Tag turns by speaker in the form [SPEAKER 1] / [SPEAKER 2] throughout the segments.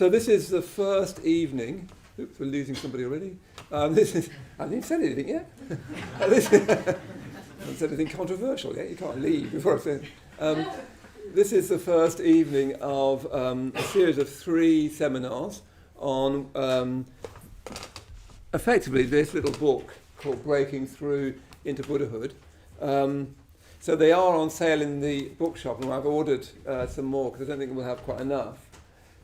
[SPEAKER 1] So this is the first evening. Oops, we're losing somebody already. I haven't said anything yet. I haven't said anything controversial yet. You can't leave before I've said. This is the first evening of a series of 3 seminars on effectively this little book called Breaking Through into Buddhahood. So they are on sale in the bookshop, and I've ordered some more because I don't think we'll have quite enough.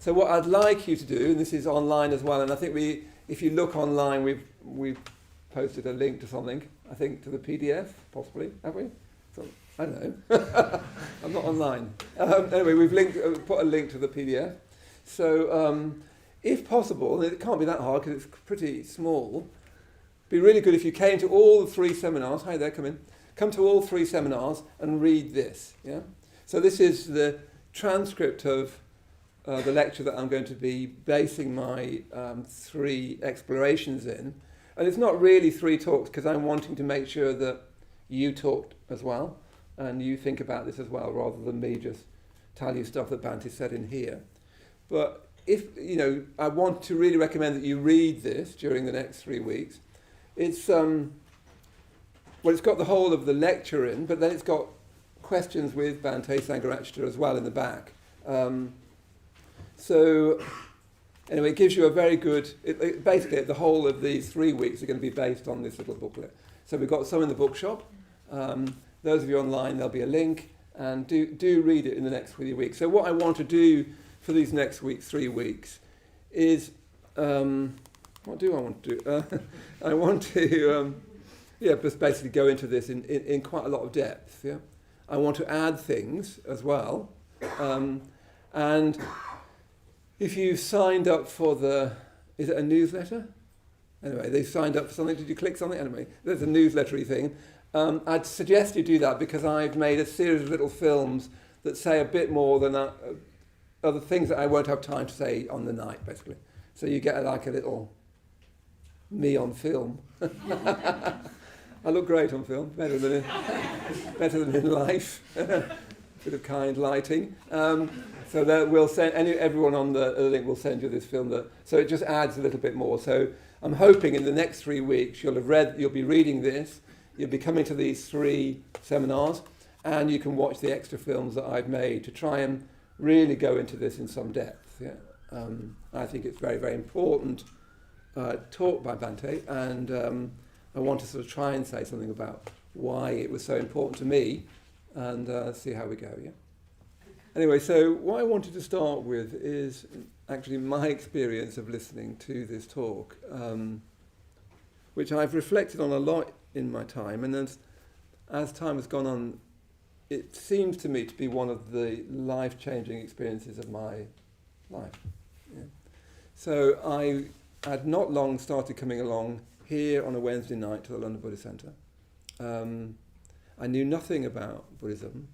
[SPEAKER 1] So what I'd like you to do, and this is online as well, and I think if you look online, we've posted a link to something, I think to the PDF, possibly, have we? So, I don't know. I'm not online. Anyway, we've put a link to the PDF. So if possible, and it can't be that hard because it's pretty small, it'd be really good if you came to all the 3 seminars. Hi there, come in. Come to all 3 seminars and read this. Yeah. So this is the transcript of the lecture that I'm going to be basing my 3 explorations in. And it's not really 3 talks because I'm wanting to make sure that you talk as well and you think about this as well, rather than me just tell you stuff that Bhante said in here. But I want to really recommend that you read this during the next 3 weeks. It's it's got the whole of the lecture in, but then it's got questions with Bhante Sangharajita as well in the back. So anyway, it gives you a very good, basically the whole of these 3 weeks are going to be based on this little booklet. So we've got some in the bookshop. Those of you online, there'll be a link, and do read it in the next 3 weeks. So what I want to do for these next 3 weeks is, what do I want to do? I want to, just basically go into this in quite a lot of depth. Yeah, I want to add things as well, and if you signed up for is it a newsletter? Anyway, they signed up for something. Did you click something? Anyway, there's a newslettery thing. I'd suggest you do that because I've made a series of little films that say a bit more than other things that I won't have time to say on the night, basically. So you get like a little me on film. I look great on film, better than in life. Bit of kind lighting. So that we'll send everyone on the link will send you this film. So it just adds a little bit more. So I'm hoping in the next 3 weeks you'll be reading this, you'll be coming to these 3 seminars, and you can watch the extra films that I've made to try and really go into this in some depth. Yeah, I think it's very, very important talk by Bhante, and I want to sort of try and say something about why it was so important to me, and see how we go. Yeah. Anyway, so what I wanted to start with is actually my experience of listening to this talk, which I've reflected on a lot in my time, and as time has gone on, it seems to me to be one of the life-changing experiences of my life. Yeah. So I had not long started coming along here on a Wednesday night to the London Buddhist Centre. I knew nothing about Buddhism.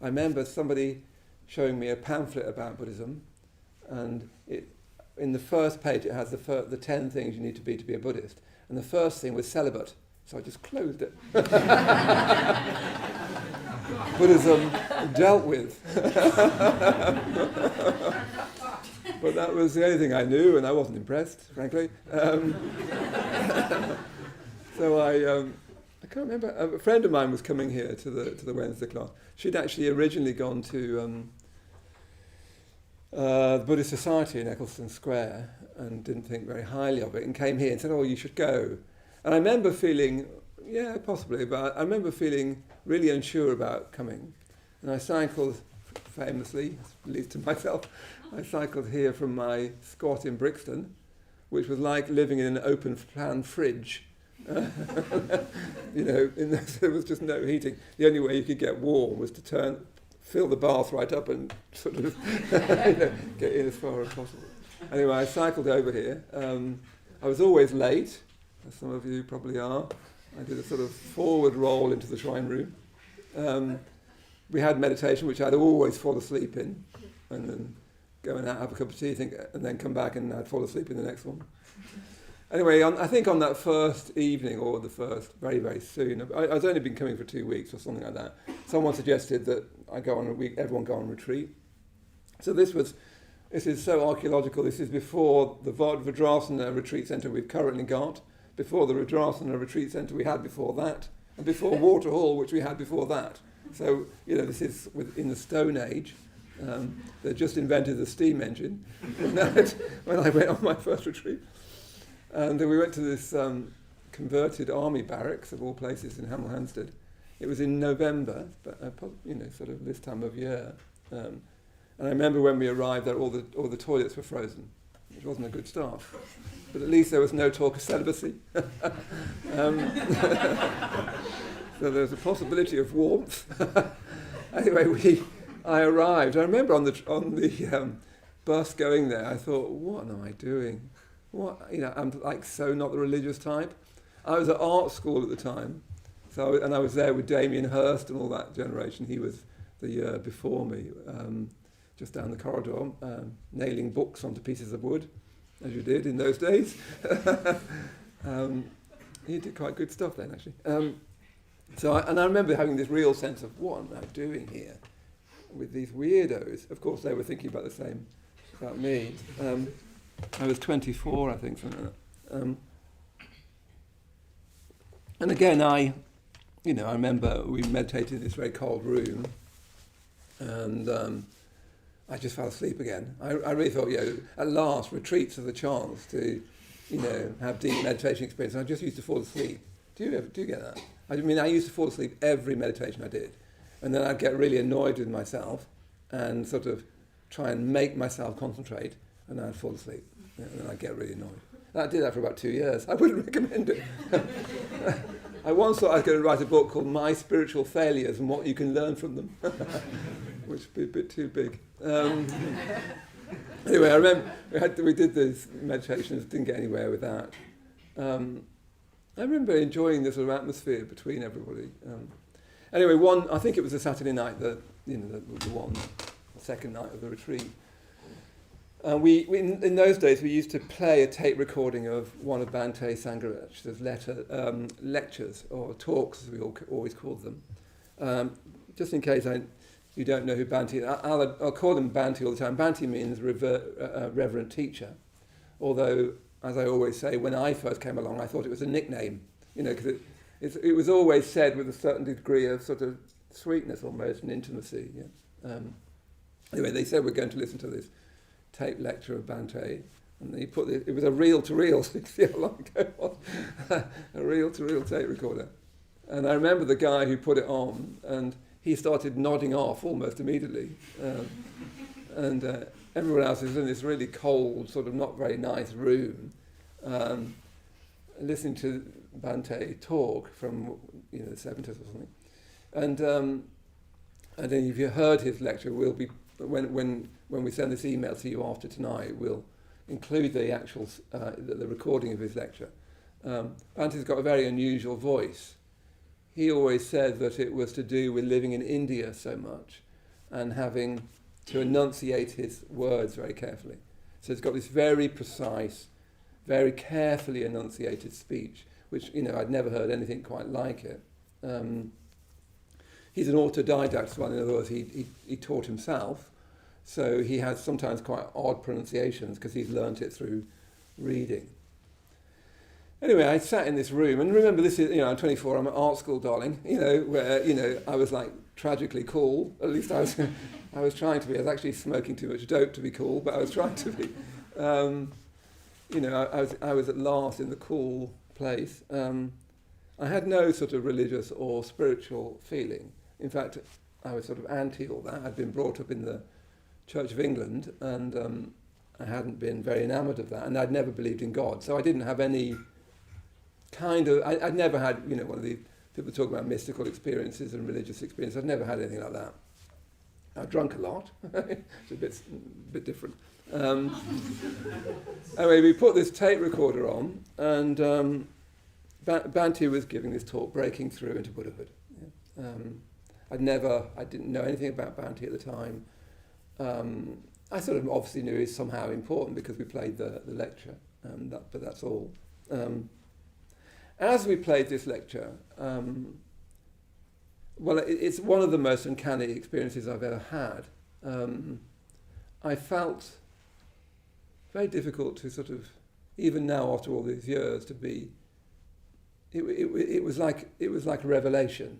[SPEAKER 1] I remember somebody showing me a pamphlet about Buddhism, and in the first page it has the 10 things you need to be a Buddhist, and the first thing was celibate, so I just closed it. Buddhism dealt with. But that was the only thing I knew, and I wasn't impressed, frankly. So I can't remember. A friend of mine was coming here to the Wednesday class. She'd actually originally gone to the Buddhist Society in Eccleston Square and didn't think very highly of it, and came here and said, "Oh, you should go." And I remember feeling, yeah, possibly, but I remember feeling really unsure about coming. And I cycled famously, at least to myself, I cycled here from my squat in Brixton, which was like living in an open plan fridge. There was just no heating. The only way you could get warm was to fill the bath right up and sort of get in as far as possible. Anyway, I cycled over here. I was always late, as some of you probably are. I did a sort of forward roll into the shrine room. We had meditation, which I'd always fall asleep in, and then go and have a cup of tea, and then come back and I'd fall asleep in the next one. Anyway, I think on that first evening, or the first, very, very soon, I was only been coming for 2 weeks or something like that, someone suggested that everyone go on retreat. So this was This is so archaeological. This is before the Vajrasana retreat centre we've currently got, before the Vajrasana retreat centre we had before that, and before Waterhall, which we had before that. So, this is in the Stone Age. They just invented the steam engine when I went on my first retreat. And then we went to this converted army barracks, of all places, in Hemel Hempstead. It was in November, but sort of this time of year. And I remember when we arrived there, all the toilets were frozen, which wasn't a good start. But at least there was no talk of celibacy. So there was a possibility of warmth. Anyway, I arrived. I remember on the bus going there, I thought, what am I doing? I'm like so not the religious type. I was at art school at the time, and I was there with Damien Hirst and all that generation. He was the year before me, just down the corridor, nailing books onto pieces of wood, as you did in those days. He did quite good stuff then, actually. I remember having this real sense of, what am I doing here with these weirdos? Of course, they were thinking about the same about me. I was 24, I think, something like that. And again, I remember we meditated in this very cold room, and I just fell asleep again. I really thought, at last, retreats are the chance to, have deep meditation experience. And I just used to fall asleep. Do you get that? I used to fall asleep every meditation I did. And then I'd get really annoyed with myself and sort of try and make myself concentrate, and then I'd fall asleep. And then I'd get really annoyed. And I did that for about 2 years. I wouldn't recommend it. I once thought I was going to write a book called My Spiritual Failures and What You Can Learn From Them, which would be a bit too big. Anyway, I remember we did these meditations, didn't get anywhere with that. I remember enjoying the sort of atmosphere between everybody. Anyway, I think it was a Saturday night, the second night of the retreat. We in those days, we used to play a tape recording of one of Bhante Sangharaj's lectures, or talks, as we always called them. Just in case you don't know who Bhante is, I'll call him Bhante all the time. Bhante means reverend teacher, although, as I always say, when I first came along, I thought it was a nickname, because it was always said with a certain degree of sort of sweetness almost and intimacy. Yeah. Anyway, they said we're going to listen to this tape lecture of Bhante, and he it was a reel-to-reel, so you can see how long ago it was, a reel-to-reel tape recorder. And I remember the guy who put it on, and he started nodding off almost immediately. And everyone else was in this really cold, sort of not very nice room, listening to Bhante talk from the 70s or something. And then if you heard his lecture, we'll be when we send this email to you after tonight, we'll include the actual the recording of his lecture. Bhante's got a very unusual voice. He always said that it was to do with living in India so much and having to enunciate his words very carefully. So it's got this very precise, very carefully enunciated speech, which, I'd never heard anything quite like it. He's an autodidact as well. In other words, he taught himself, so he has sometimes quite odd pronunciations because he's learnt it through reading. Anyway, I sat in this room, and remember, this is, I'm 24, I'm at art school, darling, where, I was like tragically cool. At least I was trying to be. I was actually smoking too much dope to be cool, but I was trying to be. I was at last in the cool place. I had no sort of religious or spiritual feeling. In fact, I was sort of anti all that. I'd been brought up in the Church of England, and I hadn't been very enamoured of that, and I'd never believed in God. So I didn't have any kind of... I'd never had, one of the people talk about mystical experiences and religious experiences. I'd never had anything like that. I drunk a lot. It's a bit different. Anyway, we put this tape recorder on, and Bhante was giving this talk, Breaking Through into Buddhahood. Yeah. I didn't know anything about Bhante at the time. I sort of obviously knew he was somehow important because we played the lecture, but that's all. As we played this lecture, it's one of the most uncanny experiences I've ever had. I felt very difficult to sort of, even now after all these years, to be. It was like a revelation.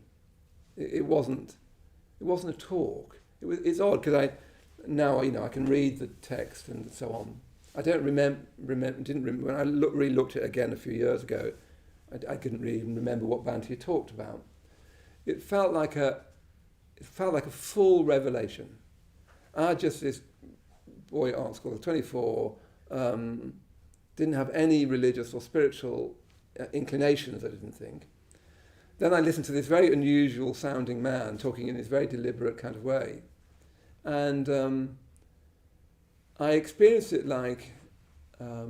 [SPEAKER 1] It wasn't a talk. It's odd because I can read the text and so on. I don't remember when I re-looked at it again a few years ago. I couldn't really even remember what Bhante talked about. It felt like a full revelation. This boy at art school, 24, didn't have any religious or spiritual inclinations, I didn't think. Then I listened to this very unusual sounding man talking in this very deliberate kind of way. And I experienced it like, how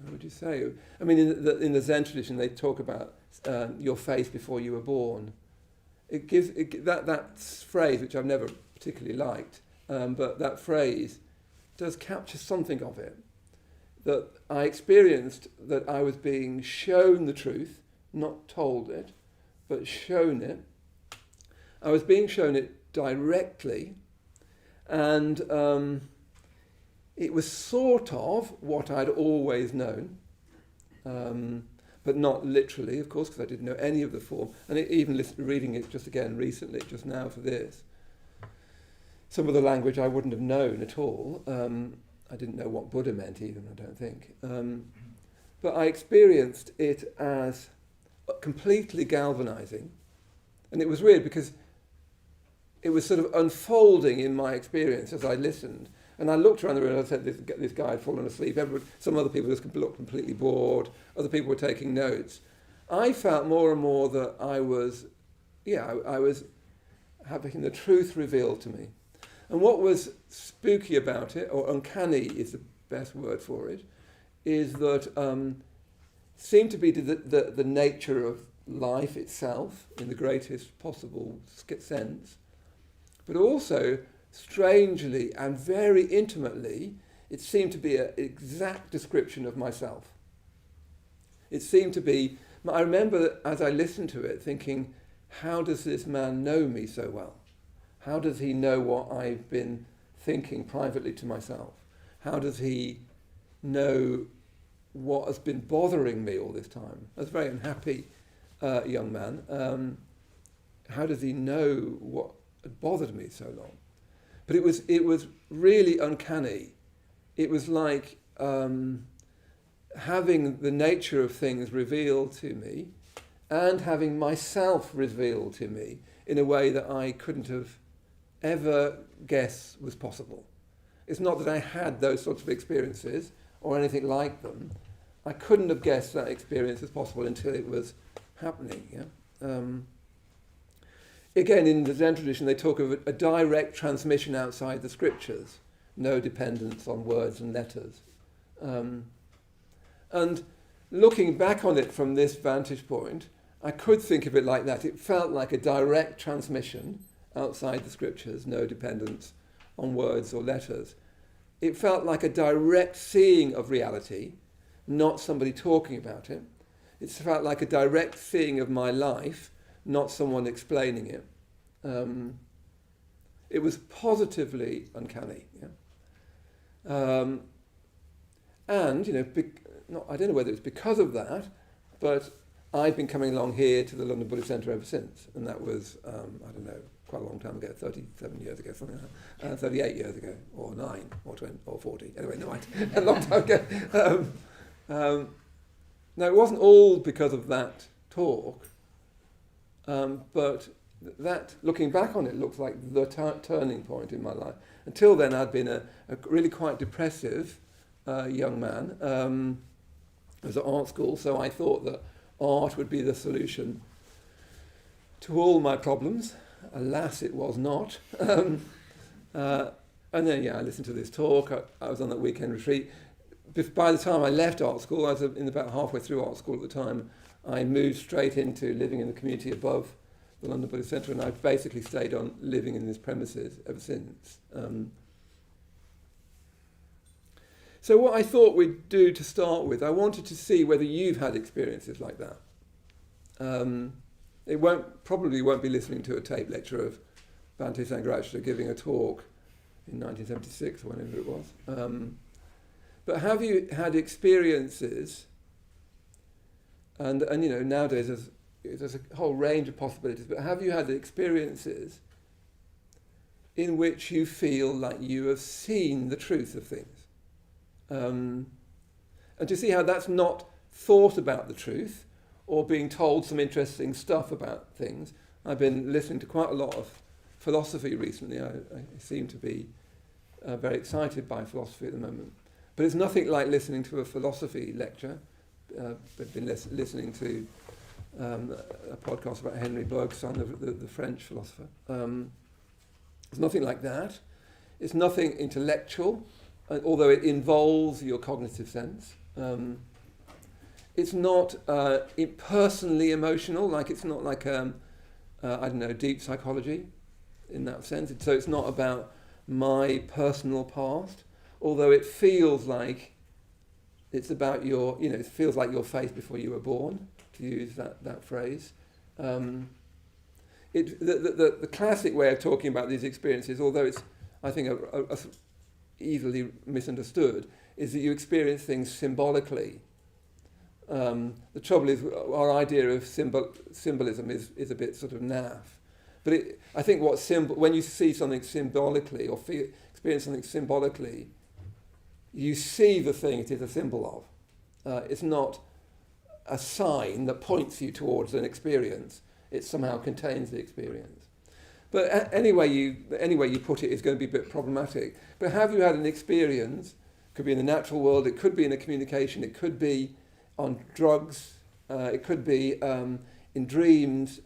[SPEAKER 1] would you say? I mean, in the Zen tradition, they talk about your faith before you were born. It gives that phrase, which I've never particularly liked, but that phrase does capture something of it. That I experienced that I was being shown the truth, not told it, but shown it. I was being shown it directly, and it was sort of what I'd always known, but not literally, of course, because I didn't know any of the form. And even reading it just again recently, just now for this, some of the language I wouldn't have known at all. I didn't know what Buddha meant even, I don't think. But I experienced it as completely galvanizing. And it was weird because it was sort of unfolding in my experience as I listened. And I looked around the room and I said, this guy had fallen asleep. Some other people just looked completely bored. Other people were taking notes. I felt more and more that I was having the truth revealed to me. And what was spooky about it, or uncanny is the best word for it, is that seemed to be the nature of life itself in the greatest possible sense, but also strangely and very intimately, it seemed to be an exact description of myself. It seemed to be, I remember as I listened to it thinking, how does this man know me so well? How does he know what I've been thinking privately to myself? How does he know what has been bothering me all this time? I was a very unhappy young man. How does he know what had bothered me so long? But it was really uncanny. It was like having the nature of things revealed to me and having myself revealed to me in a way that I couldn't have ever guessed was possible. It's not that I had those sorts of experiences or anything like them. I couldn't have guessed that experience was possible until it was happening. Yeah? Again, in the Zen tradition, they talk of a direct transmission outside the scriptures, no dependence on words and letters. And looking back on it from this vantage point, I could think of it like that. It felt like a direct transmission outside the scriptures, no dependence on words or letters. It felt like a direct seeing of reality, not somebody talking about it. It felt like a direct seeing of my life, not someone explaining it. It was positively uncanny. Yeah? And, I don't know whether it's because of that, but I've been coming along here to the London Buddhist Centre ever since. And that was, quite a long time ago, 37 years ago, something like that, 38 years ago, or 9, or 20, or 40. Anyway, no, a long time ago. Now, it wasn't all because of that talk, but that, looking back on it, looks like the turning point in my life. Until then, I'd been a really quite depressive young man. I was at art school, so I thought that art would be the solution to all my problems. Alas, it was not. And then, I listened to this talk. I was on that weekend retreat. By the time I left art school, I was in about halfway through art school at the time, I moved straight into living in the community above the London Buddhist Centre, and I've basically stayed on living in these premises ever since. So what I thought we'd do to start with, I wanted to see whether you've had experiences like that. It probably won't be listening to a tape lecture of Bhante Sangharakshita giving a talk in 1976 or whenever it was. But have you had experiences, and nowadays there's a whole range of possibilities, but have you had experiences in which you feel like you have seen the truth of things? And to see how that's not thought about the truth or being told some interesting stuff about things. I've been listening to quite a lot of philosophy recently. I seem to be very excited by philosophy at the moment. But it's nothing like listening to a philosophy lecture. I've been listening to a podcast about Henry Bergson, the French philosopher. It's nothing like that. It's nothing intellectual, although it involves your cognitive sense. It's not personally emotional, like it's not like, deep psychology in that sense. So it's not about my personal past, although it feels like it's about it feels like your face before you were born, to use that phrase. The classic way of talking about these experiences, although it's, I think, easily misunderstood, is that you experience things symbolically. The trouble is, our idea of symbolism is a bit sort of naff. But I think when you see something symbolically or experience something symbolically, you see the thing it is a symbol of. It's not a sign that points you towards an experience. It somehow contains the experience. But any way you put it is going to be a bit problematic. But have you had an experience? It could be in the natural world. It could be in a communication. It could be on drugs. It could be in dreams.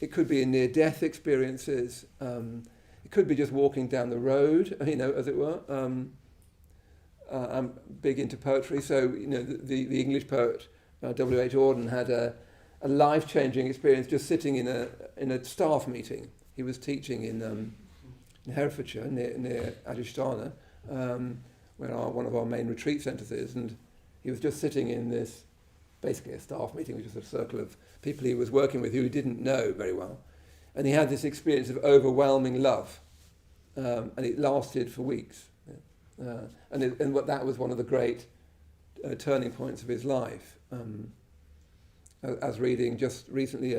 [SPEAKER 1] It could be in near-death experiences. It could be just walking down the road, as it were. I'm big into poetry, so the English poet W.H. Auden had a life-changing experience just sitting in a staff meeting. He was teaching in Herefordshire near Adishtana, where one of our main retreat centres is, and he was just sitting in this, basically a staff meeting, which is a circle of people he was working with who he didn't know very well, and he had this experience of overwhelming love, and it lasted for weeks. That was one of the great turning points of his life. I was reading just recently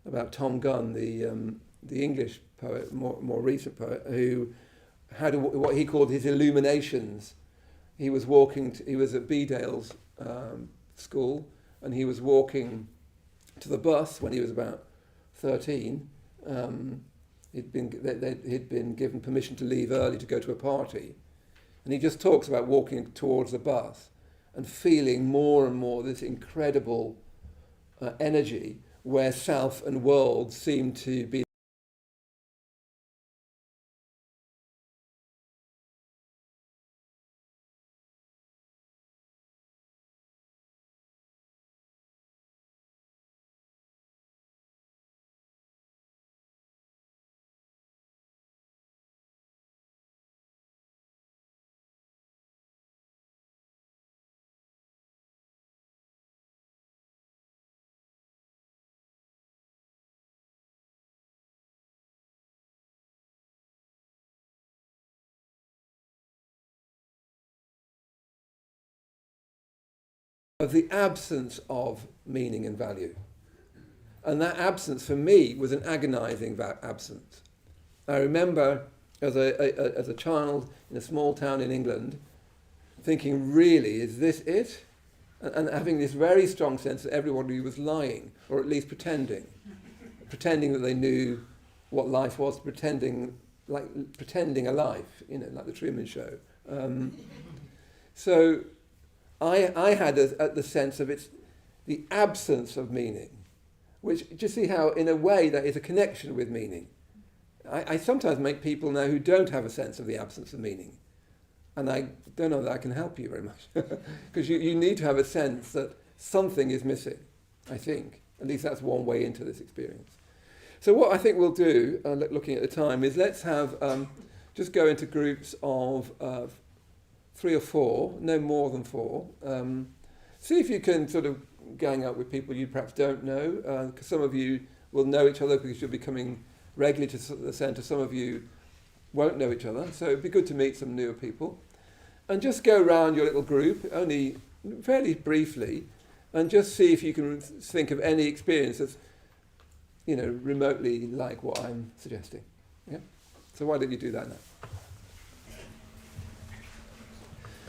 [SPEAKER 1] about Tom Gunn, the English poet, more recent poet, who had what he called his illuminations. He was he was at Bedale's school, and he was walking to the bus when he was about 13. He'd been given permission to leave early to go to a party. And he just talks about walking towards the bus and feeling more and more this incredible energy where self and world seem to be of the absence of meaning and value. And that absence for me was an agonizing absence. I remember as a child in a small town in England thinking, really, is this it? And having this very strong sense that everybody was lying, or at least pretending that they knew what life was, pretending a life, like the Truman Show. So I had the sense of the absence of meaning, which, just see how, in a way, that is a connection with meaning. I sometimes make people now who don't have a sense of the absence of meaning, and I don't know that I can help you very much, because you need to have a sense that something is missing, I think. At least that's one way into this experience. So what I think we'll do, looking at the time, is let's have just go into groups of 3 or 4, no more than 4. See if you can sort of gang up with people you perhaps don't know, because some of you will know each other because you'll be coming regularly to the centre. Some of you won't know each other, so it'd be good to meet some newer people. and just go around your little group, only fairly briefly, and just see if you can think of any experience that's, remotely like what I'm suggesting. Yeah? So why don't you do that now?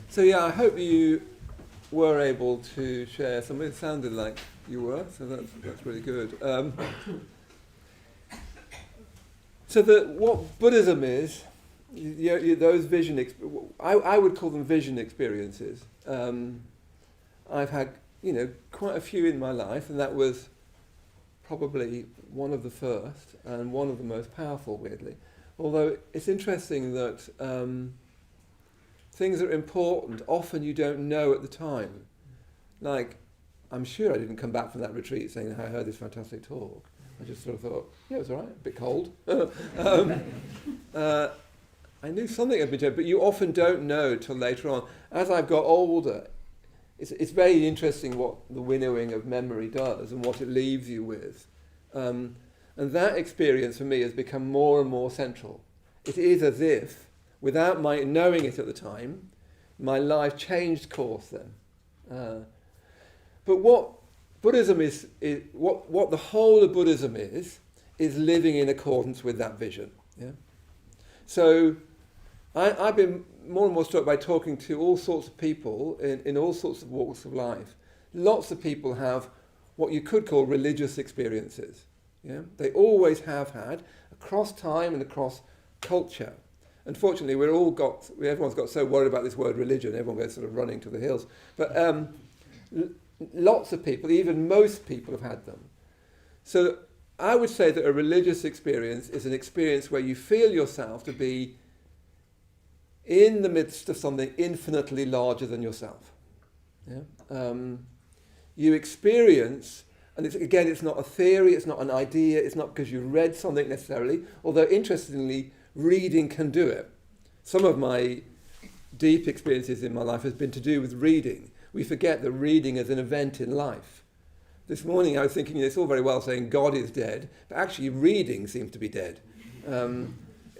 [SPEAKER 1] So I hope you were able to share something. It sounded like you were, so that's really good. So what Buddhism is, those vision, I would call them vision experiences. I've had, quite a few in my life, and that was probably one of the first and one of the most powerful, weirdly. Although it's interesting that things that are important, often you don't know at the time. Like, I'm sure I didn't come back from that retreat saying, I heard this fantastic talk. I just sort of thought, it was all right, a bit cold. I knew something had been changed, but you often don't know till later on. As I've got older, it's very interesting what the winnowing of memory does and what it leaves you with. And that experience for me has become more and more central. It is as if, without my knowing it at the time, my life changed course then. But what Buddhism is what the whole of Buddhism is living in accordance with that vision. Yeah? So I've been more and more struck by talking to all sorts of people in all sorts of walks of life. Lots of people have what you could call religious experiences. Yeah? They always have had, across time and across culture. Unfortunately, everyone's got so worried about this word religion, everyone goes sort of running to the hills. But lots of people, even most people, have had them. So I would say that a religious experience is an experience where you feel yourself to be in the midst of something infinitely larger than yourself. Yeah? You experience, and it's not a theory, it's not an idea, it's not because you read something necessarily, although interestingly, reading can do it. Some of my deep experiences in my life has been to do with reading. We forget that reading is an event in life. This morning I was thinking, it's all very well saying God is dead, but actually reading seems to be dead.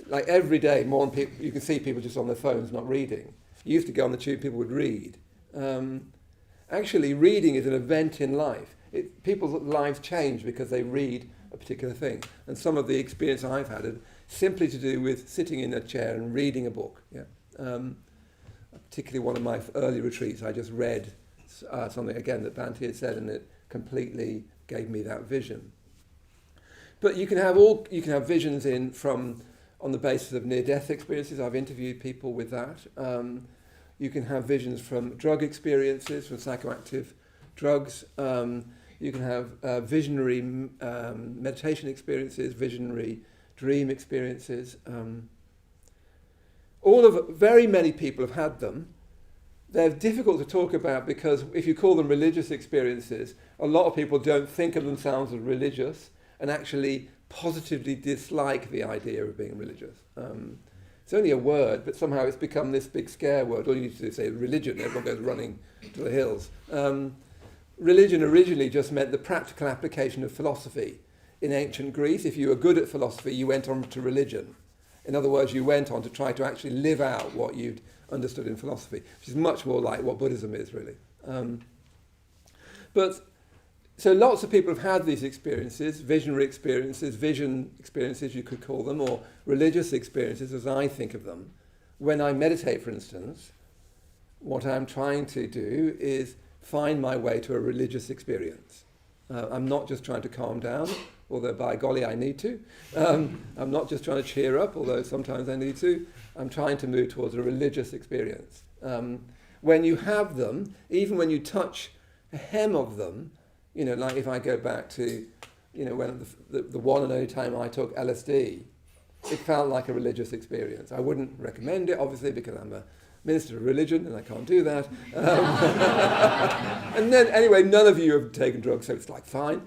[SPEAKER 1] Like every day, more people, you can see people just on their phones not reading. You used to go on the tube, people would read. Actually, reading is an event in life. People's lives change because they read a particular thing. And some of the experience I've had are simply to do with sitting in a chair and reading a book. Yeah. Particularly one of my early retreats, I just read something again that Bhante had said, and it completely gave me that vision. But you can have visions on the basis of near-death experiences. I've interviewed people with that. You can have visions from drug experiences, from psychoactive drugs. You can have visionary meditation experiences, dream experiences. Very many people have had them. They're difficult to talk about because if you call them religious experiences, a lot of people don't think of themselves as religious and actually positively dislike the idea of being religious. It's only a word, but somehow it's become this big scare word. All you need to do is say religion, everyone goes running to the hills. Religion originally just meant the practical application of philosophy. In ancient Greece, if you were good at philosophy, you went on to religion. In other words, you went on to try to actually live out what you'd understood in philosophy, which is much more like what Buddhism is, really. So lots of people have had these experiences, visionary experiences, vision experiences, you could call them, or religious experiences, as I think of them. When I meditate, for instance, what I'm trying to do is find my way to a religious experience. I'm not just trying to calm down, although by golly I need to. I'm not just trying to cheer up, although sometimes I need to. I'm trying to move towards a religious experience. When you have them, even when you touch a hem of them, like if I go back to, when the one and only time I took LSD, it felt like a religious experience. I wouldn't recommend it, obviously, because I'm a minister of religion and I can't do that. And then, anyway, none of you have taken drugs, so it's like fine.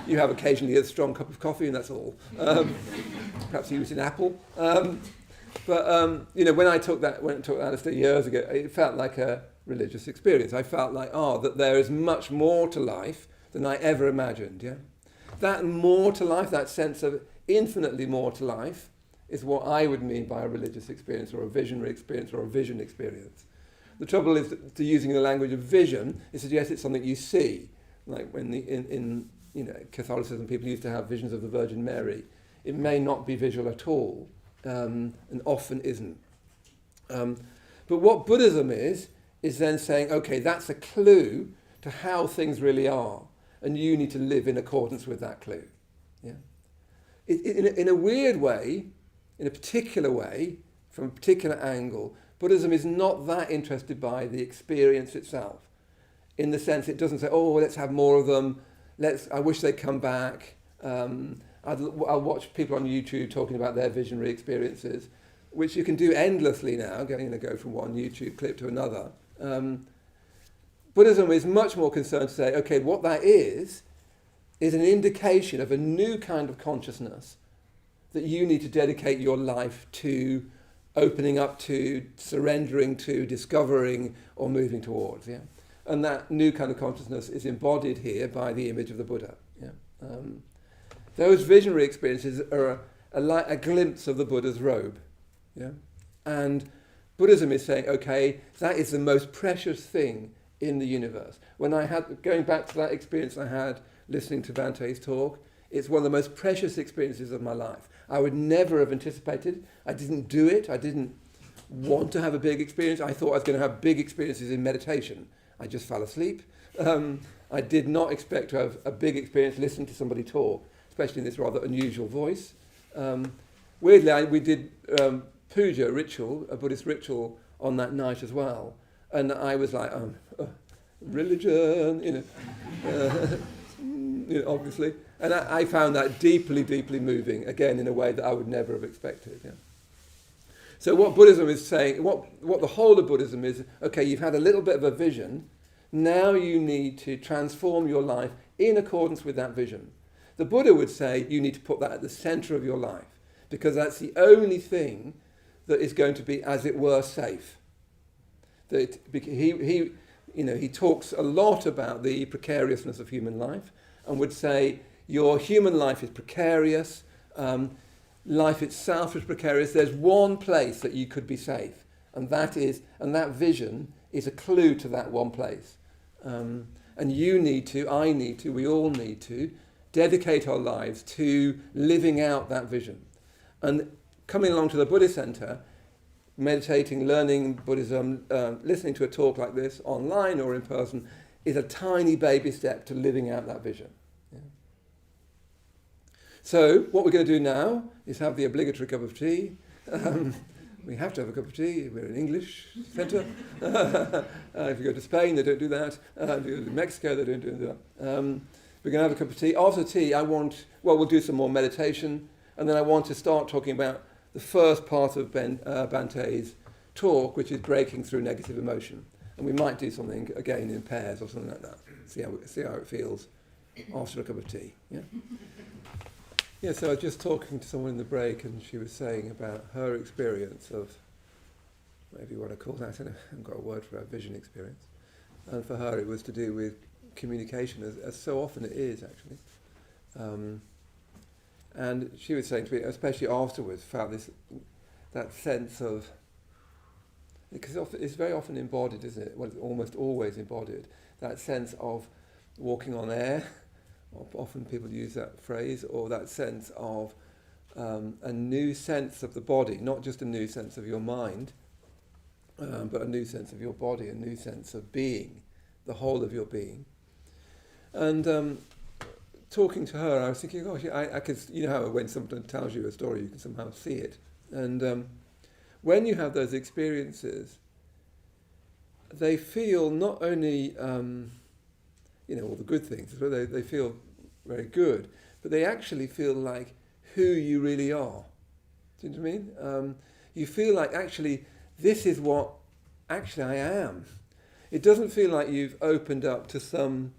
[SPEAKER 1] You have occasionally a strong cup of coffee, and that's all. Perhaps you eat an apple. When I took LSD years ago, it felt like a religious experience. I felt like, that there is much more to life than I ever imagined. Yeah, that more to life, that sense of infinitely more to life, is what I would mean by a religious experience or a visionary experience or a vision experience. The trouble is that using the language of vision, it suggests it's something you see. Like when in Catholicism, people used to have visions of the Virgin Mary. It may not be visual at all, and often isn't. But what Buddhism is then saying, okay, that's a clue to how things really are, and you need to live in accordance with that clue. Yeah. In a weird way, in a particular way, from a particular angle, Buddhism is not that interested by the experience itself. In the sense it doesn't say, oh, let's have more of them, I wish they'd come back. I'll watch people on YouTube talking about their visionary experiences, which you can do endlessly now, go from one YouTube clip to another. Buddhism is much more concerned to say, okay, what that is an indication of a new kind of consciousness that you need to dedicate your life to opening up to, surrendering to, discovering, or moving towards. Yeah? And that new kind of consciousness is embodied here by the image of the Buddha. Yeah? Those visionary experiences are a glimpse of the Buddha's robe. Yeah? And Buddhism is saying, okay, that is the most precious thing in the universe. Going back to that experience I had listening to Bante's talk, it's one of the most precious experiences of my life. I would never have anticipated. I didn't do it. I didn't want to have a big experience. I thought I was going to have big experiences in meditation. I just fell asleep. I did not expect to have a big experience listening to somebody talk, especially in this rather unusual voice. Weirdly, we did puja ritual, a Buddhist ritual, on that night as well. And I was like, religion, obviously. And I found that deeply, deeply moving, again, in a way that I would never have expected. Yeah. So what Buddhism is saying, what the whole of Buddhism is, okay, you've had a little bit of a vision, now you need to transform your life in accordance with that vision. The Buddha would say you need to put that at the center of your life, because that's the only thing that is going to be, as it were, safe. He talks a lot about the precariousness of human life, and would say your human life is precarious, life itself is precarious. There's one place that you could be safe, and that vision is a clue to that one place. And you need to, I need to, we all need to dedicate our lives to living out that vision. And coming along to the Buddhist Center, meditating, learning Buddhism, listening to a talk like this online or in person is a tiny baby step to living out that vision. Yeah. So what we're going to do now is have the obligatory cup of tea. We have to have a cup of tea. We're an English centre. If you go to Spain, they don't do that. If you go to Mexico, they don't do that. We're going to have a cup of tea. After tea, we'll do some more meditation, and then I want to start talking about the first part of Bante's talk, which is breaking through negative emotion. And we might do something, again, in pairs or something like that. See how it feels after a cup of tea. Yeah? Yeah, so I was just talking to someone in the break, and she was saying about her experience of, maybe what I call that, I haven't got a word for that, vision experience. And for her it was to do with communication, as so often it is, actually. And she was saying to me, especially afterwards, found that sense of, because it's very often embodied, isn't it? Well, it's almost always embodied. That sense of walking on air, often people use that phrase, or that sense of a new sense of the body, not just a new sense of your mind, but a new sense of your body, a new sense of being, the whole of your being. And talking to her, I was thinking, gosh, I could, you know how when someone tells you a story, you can somehow see it. And when you have those experiences, they feel not only, all the good things, but they feel very good, but they actually feel like who you really are. Do you know what I mean? You feel like, actually, this is what actually I am. It doesn't feel like you've opened up to some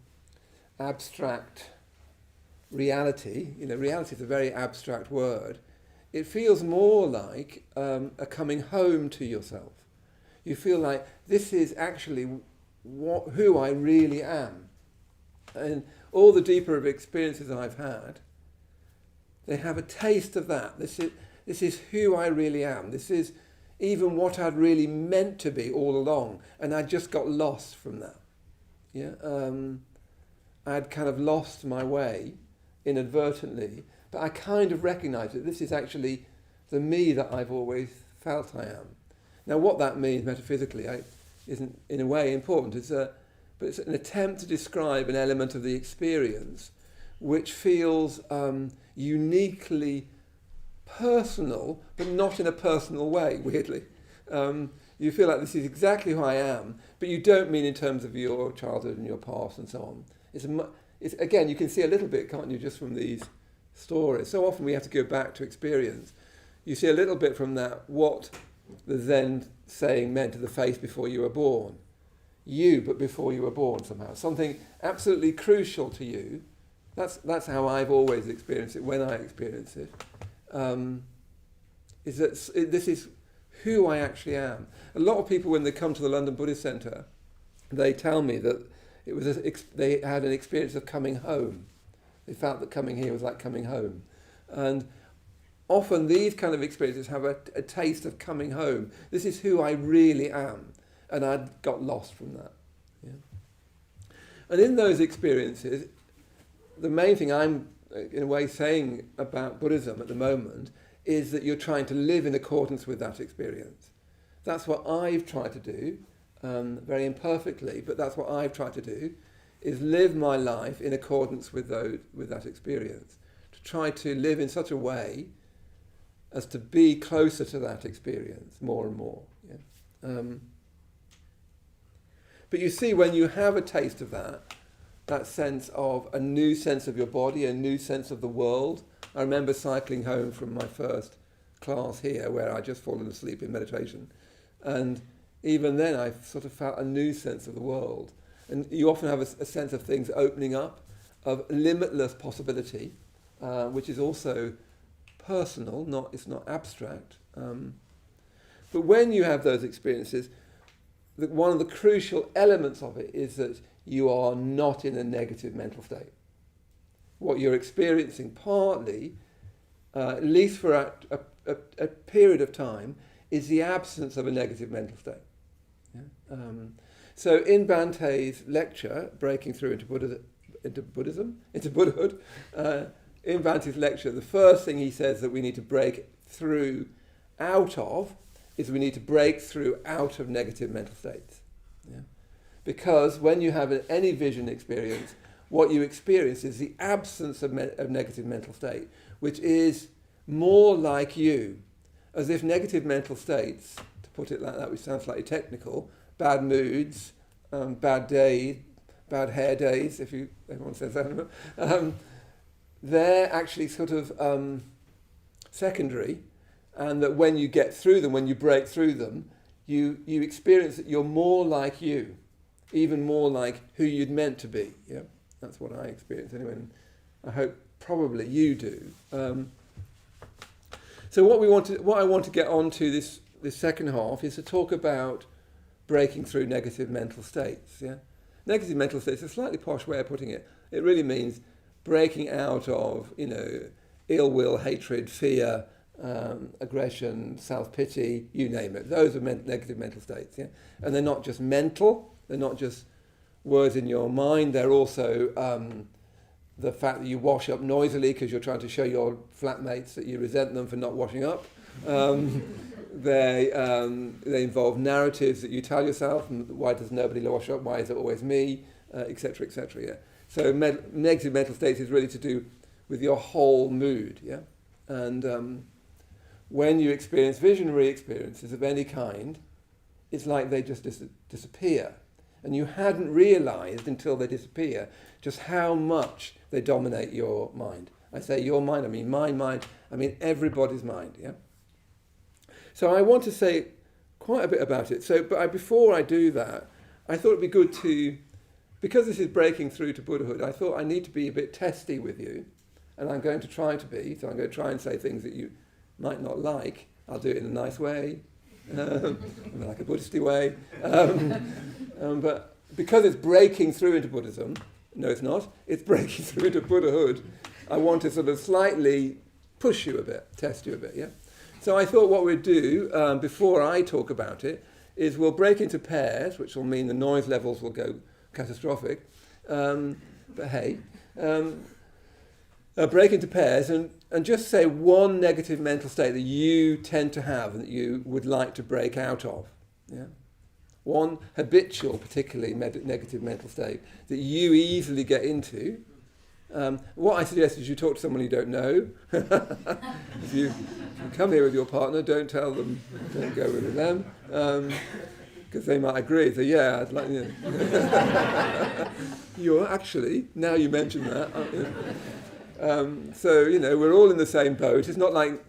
[SPEAKER 1] abstract reality. Reality is a very abstract word. It feels more like a coming home to yourself. You feel like this is actually who I really am. And all the deeper experiences I've had, they have a taste of that. This is who I really am. This is even what I'd really meant to be all along. And I just got lost from that. Yeah, I'd kind of lost my way inadvertently, but I kind of recognized that this is actually the me that I've always felt I am. Now, what that means metaphysically isn't in a way important. But it's an attempt to describe an element of the experience which feels uniquely personal, but not in a personal way, weirdly. You feel like this is exactly who I am, but you don't mean in terms of your childhood and your past and so on. It's again, you can see a little bit, can't you, just from these stories. So often we have to go back to experience. You see a little bit from that what the Zen saying meant to the face before you were born. You, but before you were born somehow. Something absolutely crucial to you. That's how I've always experienced it when I experience it. Is that this is who I actually am. A lot of people, when they come to the London Buddhist Centre, they tell me that it was they had an experience of coming home. They felt that coming here was like coming home. And often these kind of experiences have a taste of coming home. This is who I really am. And I'd got lost from that. Yeah. And in those experiences, the main thing I'm, in a way, saying about Buddhism at the moment is that you're trying to live in accordance with that experience. That's what I've tried to do, very imperfectly, but that's what I've tried to do, is live my life in accordance with that experience. To try to live in such a way as to be closer to that experience more and more. Yeah. But you see, when you have a taste of that sense of a new sense of your body, a new sense of the world. I remember cycling home from my first class here where I'd just fallen asleep in meditation. And even then I sort of felt a new sense of the world. And you often have a sense of things opening up, of limitless possibility, which is also personal, it's not abstract. But when you have those experiences, one of the crucial elements of it is that you are not in a negative mental state. What you're experiencing partly, at least for a period of time, is the absence of a negative mental state. Yeah? So in Bante's lecture, Breaking Through into Buddhahood, in Bante's lecture, the first thing he says that we need to break through out of is we need to break through out of negative mental states. Yeah? Because when you have any vision experience, what you experience is the absence of negative mental state, which is more like you, as if negative mental states, to put it like that, which sounds slightly technical, bad moods, bad days, bad hair days, if everyone says that, they're actually sort of secondary, and that when you get through them, when you break through them, you experience that you're more like you, even more like who you'd meant to be. Yeah, that's what I experience anyway, and I hope probably you do. So what I want to get on to this second half is to talk about breaking through negative mental states. Yeah, negative mental states is a slightly posh way of putting it. It really means breaking out of ill will, hatred, fear, aggression, self-pity, you name it. Those are negative mental states, yeah? And they're not just mental, they're not just words in your mind, they're also the fact that you wash up noisily because you're trying to show your flatmates that you resent them for not washing up. They involve narratives that you tell yourself, why does nobody wash up, why is it always me, etc., etc., yeah? So negative mental states is really to do with your whole mood, yeah? And when you experience visionary experiences of any kind, it's like they just disappear. And you hadn't realized until they disappear just how much they dominate your mind. I say your mind, I mean my mind, I mean everybody's mind, yeah? So I want to say quite a bit about it. But before I do that, I thought it'd be good to, because this is breaking through to Buddhahood, I thought I need to be a bit testy with you. And I'm going to try to be, so I'm going to try and say things that you might not like. I'll do it in a nice way, like a Buddhisty way. But because it's breaking through into Buddhism, no it's not, it's breaking through into Buddhahood, I want to sort of slightly push you a bit, test you a bit, yeah? So I thought what we'd do, before I talk about it, is we'll break into pairs, which will mean the noise levels will go catastrophic. But hey, break into pairs and just say one negative mental state that you tend to have and that you would like to break out of. Yeah? One habitual, particularly negative mental state that you easily get into. What I suggest is you talk to someone you don't know. If you come here with your partner, don't tell them, don't go with them, because they might agree. So yeah, I'd like you. You're actually, now you mention that. So we're all in the same boat. It's not like,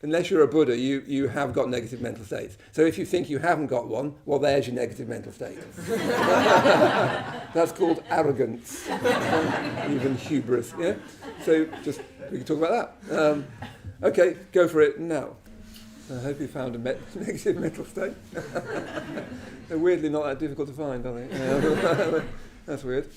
[SPEAKER 1] unless you're a Buddha, you have got negative mental states. So if you think you haven't got one, well, there's your negative mental state. That's called arrogance, even hubris. Yeah. So we can talk about that. Okay, go for it now. I hope you found a negative mental state. They're weirdly not that difficult to find, are they? That's weird.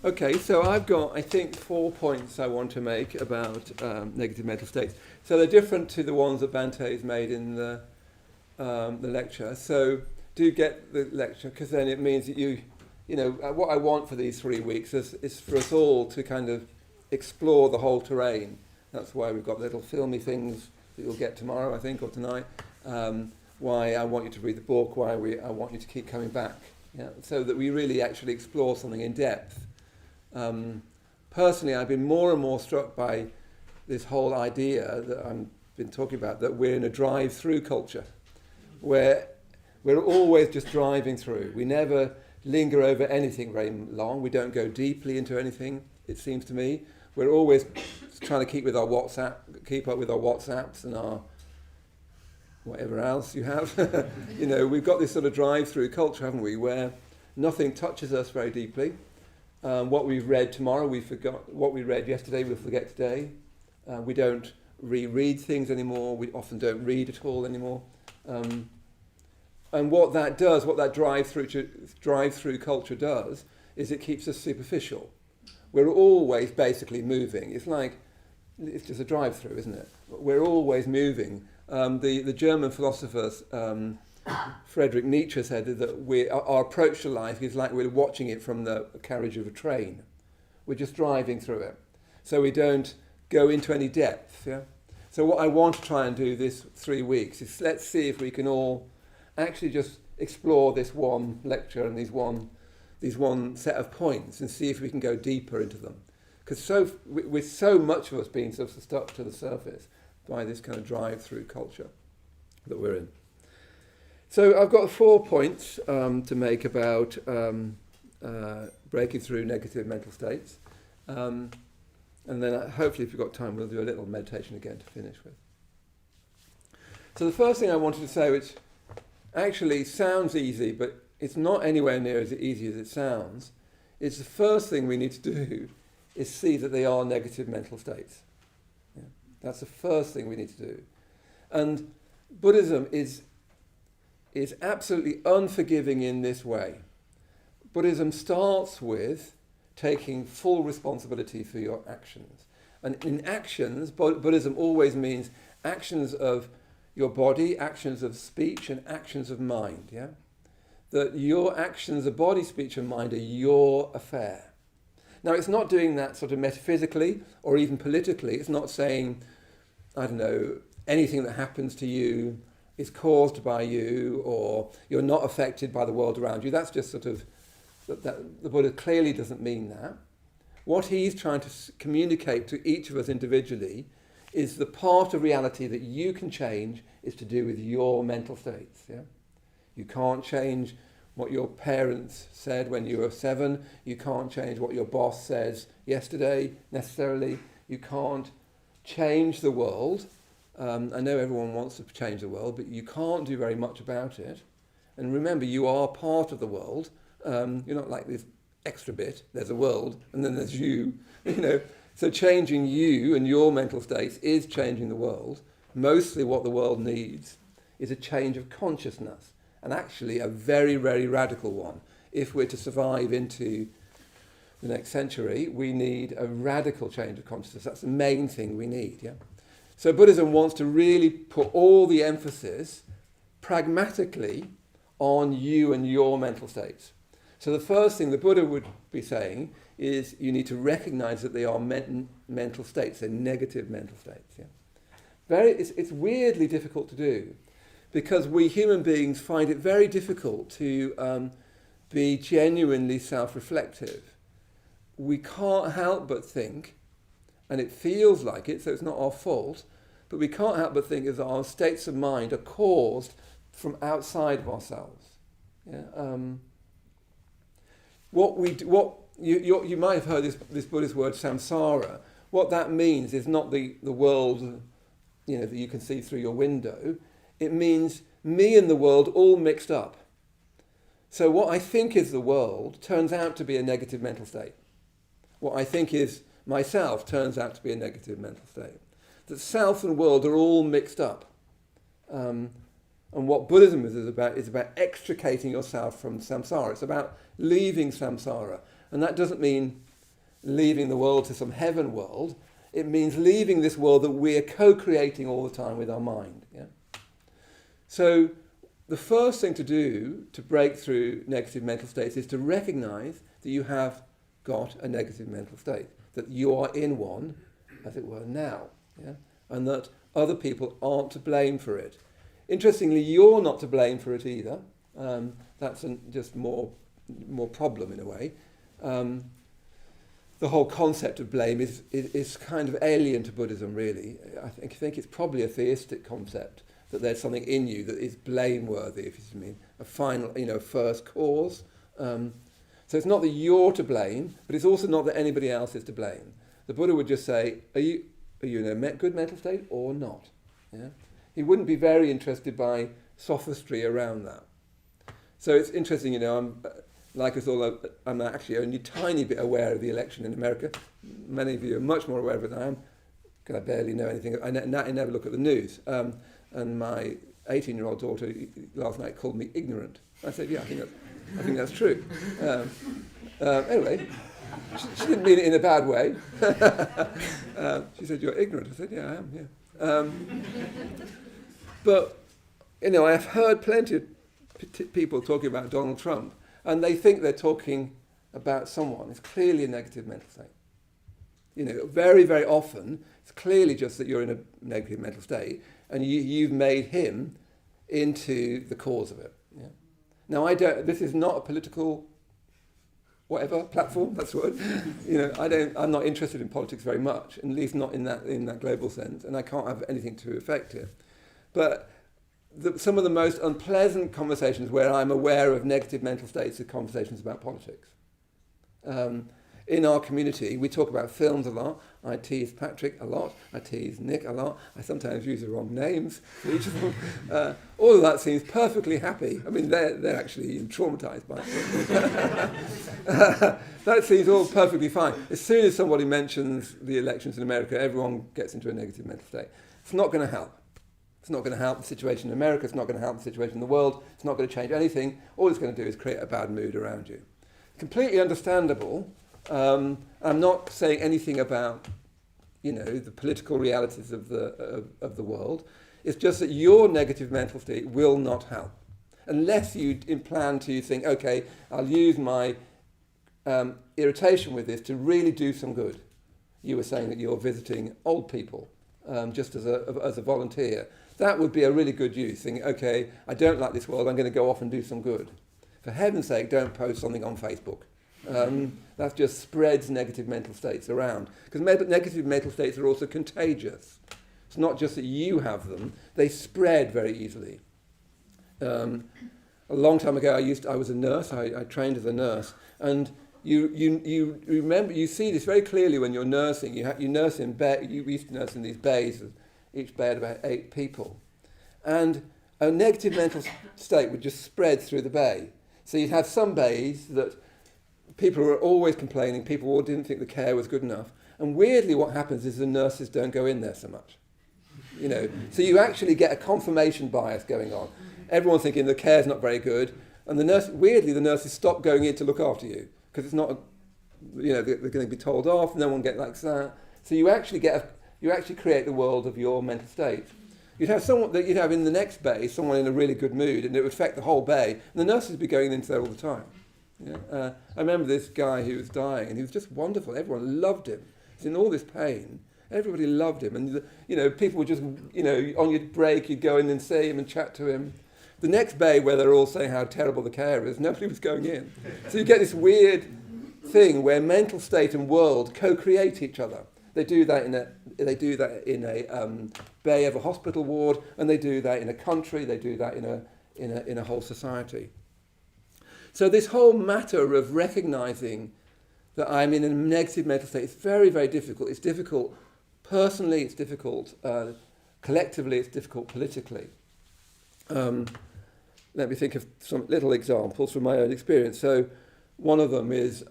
[SPEAKER 1] Okay, so I've got, I think, 4 points I want to make about negative mental states. So they're different to the ones that Bante's made in the lecture. So do get the lecture, because then it means that what I want for these 3 weeks is for us all to kind of explore the whole terrain. That's why we've got little filmy things that you'll get tomorrow, I think, or tonight. Why I want you to read the book, why I want you to keep coming back. Yeah? So that we really actually explore something in depth. Personally, I've been more and more struck by this whole idea that I've been talking about, that we're in a drive-through culture, where we're always just driving through. We never linger over anything very long. We don't go deeply into anything, it seems to me. We're always trying to keep up with our WhatsApps and our whatever else you have. We've got this sort of drive-through culture, haven't we, where nothing touches us very deeply. What we've read tomorrow, we forgot. What we read yesterday, we'll forget today. We don't reread things anymore. We often don't read at all anymore. And what that does, what that drive-through culture does, is it keeps us superficial. We're always basically moving. It's just a drive-through, isn't it? We're always moving. The German philosopher Friedrich Nietzsche said that our approach to life is like we're watching it from the carriage of a train. We're just driving through it. So we don't go into any depth. Yeah? So what I want to try and do this 3 weeks is let's see if we can all actually just explore this one lecture and these one set of points and see if we can go deeper into them. Because with so much of us being sort of stuck to the surface by this kind of drive-through culture that we're in. So I've got 4 points to make about breaking through negative mental states. And then hopefully if we've got time, we'll do a little meditation again to finish with. So the first thing I wanted to say, which actually sounds easy, but it's not anywhere near as easy as it sounds, is the first thing we need to do is see that they are negative mental states. Yeah. That's the first thing we need to do. And Buddhism is absolutely unforgiving in this way. Buddhism starts with taking full responsibility for your actions. And in actions, Buddhism always means actions of your body, actions of speech, and actions of mind. Yeah? That your actions of body, speech, and mind are your affair. Now, it's not doing that sort of metaphysically or even politically. It's not saying, I don't know, anything that happens to you is caused by you, or you're not affected by the world around you. That's just sort of, that the Buddha clearly doesn't mean that. What he's trying to communicate to each of us individually is the part of reality that you can change is to do with your mental states. Yeah? You can't change what your parents said when you were 7. You can't change what your boss says yesterday, necessarily. You can't change the world. I know everyone wants to change the world, but you can't do very much about it. And remember, you are part of the world. You're not like this extra bit. There's a world, and then there's you. So changing you and your mental states is changing the world. Mostly what the world needs is a change of consciousness, and actually a very, very radical one. If we're to survive into the next century, we need a radical change of consciousness. That's the main thing we need. Yeah. So Buddhism wants to really put all the emphasis pragmatically on you and your mental states. So the first thing the Buddha would be saying is you need to recognize that they are mental states, they're negative mental states. Yeah? It's weirdly difficult to do because we human beings find it very difficult to be genuinely self-reflective. We can't help but think, and it feels like it, so it's not our fault, but we can't help but think that our states of mind are caused from outside of ourselves. Yeah? You might have heard this Buddhist word samsara. What that means is not the world, that you can see through your window. It means me and the world all mixed up. So what I think is the world turns out to be a negative mental state. What I think is myself turns out to be a negative mental state. That self and world are all mixed up. And what Buddhism is about extricating yourself from samsara. It's about leaving samsara. And that doesn't mean leaving the world to some heaven world. It means leaving this world that we're co-creating all the time with our mind. Yeah? So the first thing to do to break through negative mental states is to recognize that you have got a negative mental state, that you are in one, as it were, now, yeah? And that other people aren't to blame for it. Interestingly, you're not to blame for it either. That's just more problem in a way. The whole concept of blame is kind of alien to Buddhism, really. I think it's probably a theistic concept, that there's something in you that is blameworthy, if you see what I mean, a final, first cause. So it's not that you're to blame, but it's also not that anybody else is to blame. The Buddha would just say, are you in a good mental state or not? Yeah? He wouldn't be very interested by sophistry around that. So it's interesting, I'm like us all, I'm actually only a tiny bit aware of the election in America. Many of you are much more aware of it than I am, because I barely know anything. I never look at the news. And my 18-year-old daughter last night called me ignorant. I said, yeah, I think that's true. Anyway, she didn't mean it in a bad way. She said, you're ignorant. I said, yeah, I am, yeah. But, I've heard plenty of people talking about Donald Trump, and they think they're talking about someone. It's clearly a negative mental state. Very, very often, it's clearly just that you're in a negative mental state, and you've made him into the cause of it. Yeah? Now, this is not a political platform, that's the word. I'm not interested in politics very much, at least not in that global sense, and I can't have anything to affect it. But some of the most unpleasant conversations where I'm aware of negative mental states are conversations about politics. In our community, we talk about films a lot. I tease Patrick a lot. I tease Nick a lot. I sometimes use the wrong names for each of them. All of that seems perfectly happy. I mean, they're actually traumatized by it. That seems all perfectly fine. As soon as somebody mentions the elections in America, everyone gets into a negative mental state. It's not going to help. It's not going to help the situation in America. It's not going to help the situation in the world. It's not going to change anything. All it's going to do is create a bad mood around you. Completely understandable. I'm not saying anything about, the political realities of the world. It's just that your negative mental state will not help. Unless you plan to think, okay, I'll use my irritation with this to really do some good. You were saying that you're visiting old people just as a volunteer. That would be a really good use, thinking, okay, I don't like this world, I'm going to go off and do some good. For heaven's sake, don't post something on Facebook. That just spreads negative mental states around. Because negative mental states are also contagious. It's not just that you have them, they spread very easily. A long time ago, I was a nurse, I trained as a nurse, and you remember, you see this very clearly when you're nursing. You nurse in bed, you used to nurse in these bays, each bay had about 8 people. And a negative mental state would just spread through the bay. So you'd have some bays that people were always complaining, people all didn't think the care was good enough. And weirdly what happens is the nurses don't go in there so much. So you actually get a confirmation bias going on. Everyone's thinking the care's not very good, and the nurses stop going in to look after you, because it's not, they're going to be told off, no one likes that. So you actually get You actually create the world of your mental state. You'd have someone that you'd have in the next bay, someone in a really good mood, and it would affect the whole bay. And the nurses would be going into there all the time. Yeah? I remember this guy who was dying, and he was just wonderful. Everyone loved him. He's in all this pain. Everybody loved him, and people would just, on your break, you'd go in and see him and chat to him. The next bay, where they're all saying how terrible the care is, nobody was going in. So you get this weird thing where mental state and world co-create each other. They do that in a bay of a hospital ward, and they do that in a country. They do that in a whole society. So this whole matter of recognizing that I'm in a negative mental state is very, very difficult. It's difficult personally. It's difficult collectively. It's difficult politically. Let me think of some little examples from my own experience. So one of them is,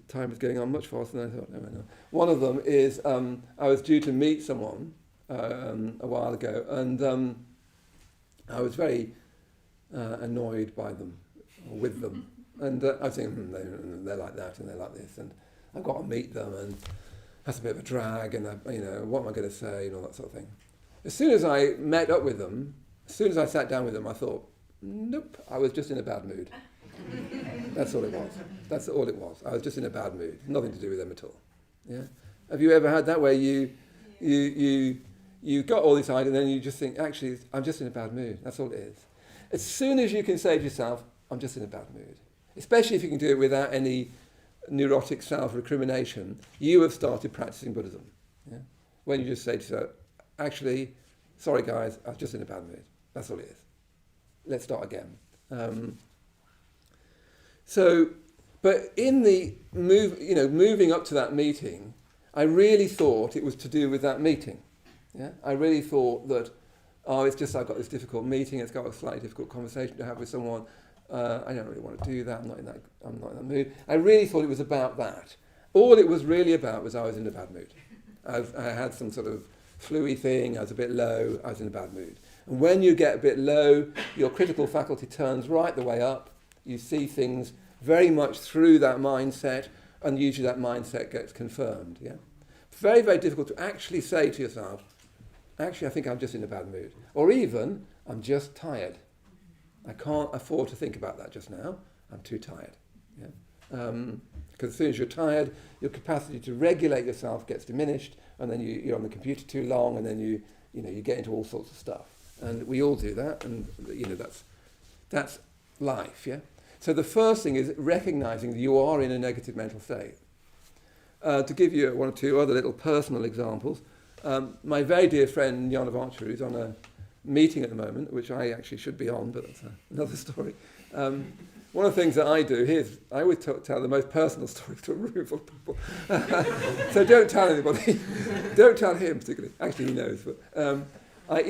[SPEAKER 1] time is going on much faster than I thought. No. One of them is, I was due to meet someone a while ago, and I was very annoyed by them, or with them. And I was thinking, they're like that and they're like this, and I've got to meet them, and that's a bit of a drag, and what am I going to say, and all that sort of thing. As soon as I met up with them, as soon as I sat down with them, I thought, nope, I was just in a bad mood. That's all it was. That's all it was. I was just in a bad mood. Nothing to do with them at all. Yeah. Have you ever had that where you got all this idea and then you just think, actually, I'm just in a bad mood. That's all it is. As soon as you can say to yourself, I'm just in a bad mood, especially if you can do it without any neurotic self-recrimination, you have started practicing Buddhism. Yeah? When you just say to yourself, actually, sorry guys, I was just in a bad mood. That's all it is. Let's start again. But in the moving up to that meeting, I really thought it was to do with that meeting. Yeah? I really thought that, it's just I've got this difficult meeting, it's got a slightly difficult conversation to have with someone, I don't really want to do that, I'm not in that mood. I really thought it was about that. All it was really about was I was in a bad mood. I had some sort of flu-y thing, I was a bit low, I was in a bad mood. And when you get a bit low, your critical faculty turns right the way up. You see things very much through that mindset, and usually that mindset gets confirmed. Yeah, it's very, very difficult to actually say to yourself, actually, I think I'm just in a bad mood. Or even, I'm just tired. I can't afford to think about that just now. I'm too tired. Yeah? Because as soon as you're tired, your capacity to regulate yourself gets diminished, and then you're on the computer too long, and then you get into all sorts of stuff. And we all do that, and that's life. Yeah. So the first thing is recognizing that you are in a negative mental state. To give you one or two other little personal examples, my very dear friend Jan of Archer, who's on a meeting at the moment, which I actually should be on, but that's another story. One of the things that I do, I always tell the most personal stories to a room full of people. So don't tell anybody. Don't tell him particularly. Actually, he knows. But I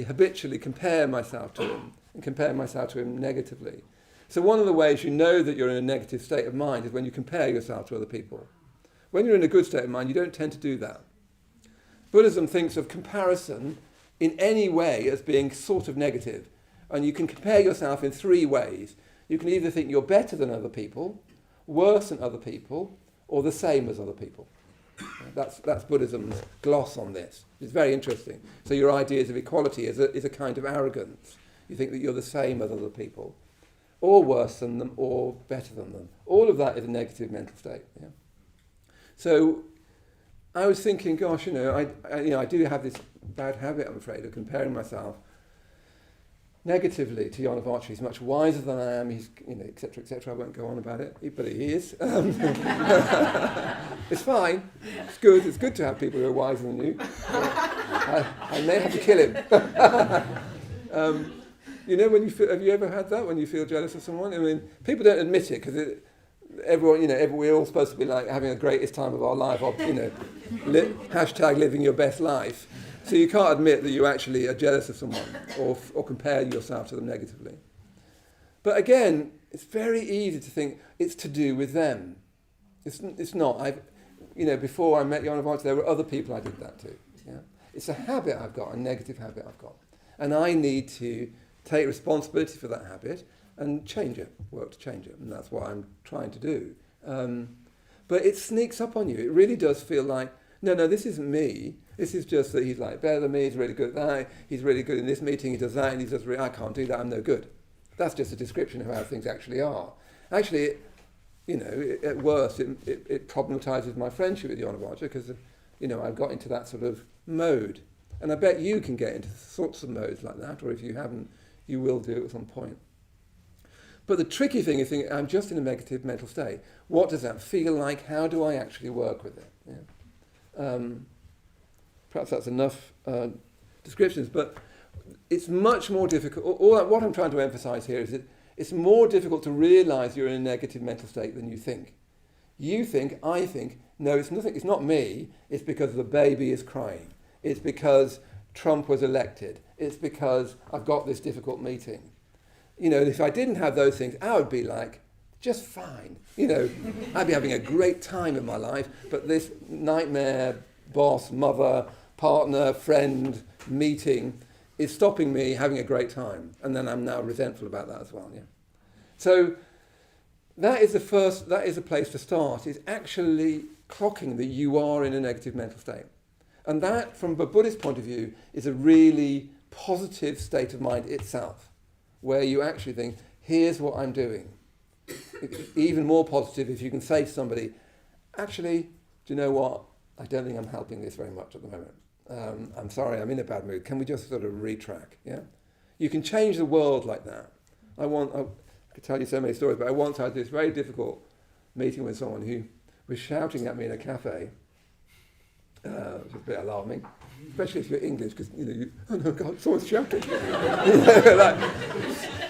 [SPEAKER 1] habitually compare myself to him, and compare myself to him negatively. So one of the ways you know that you're in a negative state of mind is when you compare yourself to other people. When you're in a good state of mind, you don't tend to do that. Buddhism thinks of comparison in any way as being sort of negative. And you can compare yourself in three ways. You can either think you're better than other people, worse than other people, or the same as other people. That's Buddhism's gloss on this. It's very interesting. So your ideas of equality is a kind of arrogance. You think that you're the same as other people, or worse than them, or better than them. All of that is a negative mental state. Yeah? So I was thinking, gosh, I do have this bad habit, I'm afraid, of comparing myself negatively to Jan of Archer. He's much wiser than I am, he's, et cetera, et cetera. I won't go on about it, but he is. It's fine. It's good. It's good to have people who are wiser than you. I may have to kill him. Have you ever had that when you feel jealous of someone? I mean, people don't admit it because we're all supposed to be like having the greatest time of our life, or hashtag living your best life. So you can't admit that you actually are jealous of someone or compare yourself to them negatively. But again, it's very easy to think it's to do with them. It's not. Before I met Jan of Archer, there were other people I did that to. Yeah? It's a habit I've got, a negative habit I've got, and I need to take responsibility for that habit and change it, work to change it, and that's what I'm trying to do. But it sneaks up on you. It really does feel like no, this isn't me. This is just that he's like better than me, he's really good at that, he's really good in this meeting, he does that, and he does I can't do that, I'm no good. That's just a description of how things actually are. Actually, at worst, it problematizes my friendship with Yonavaja because, I've got into that sort of mode. And I bet you can get into sorts of modes like that, or if you haven't, you will do at some point. But the tricky thing is thinking, I'm just in a negative mental state. What does that feel like? How do I actually work with it? Yeah. Perhaps that's enough descriptions, but it's much more difficult. What I'm trying to emphasize here is that it's more difficult to realize you're in a negative mental state than you think. You think, I think, no, it's nothing. It's not me. It's because the baby is crying. It's because Trump was elected. It's because I've got this difficult meeting. If I didn't have those things, I would be like, just fine. I'd be having a great time in my life, but this nightmare boss, mother, partner, friend, meeting is stopping me having a great time. And then I'm now resentful about that as well. Yeah. So that is a place to start, is actually clocking that you are in a negative mental state. And that, from a Buddhist point of view, is a really positive state of mind itself, where you actually think, here's what I'm doing. Even more positive if you can say to somebody, actually, do you know what? I don't think I'm helping this very much at the moment. I'm sorry, I'm in a bad mood. Can we just sort of retrack? Yeah, you can change the world like that. I could tell you so many stories, but I once had this very difficult meeting with someone who was shouting at me in a cafe, which was a bit alarming, especially if you're English, because oh no, God, someone's shouting.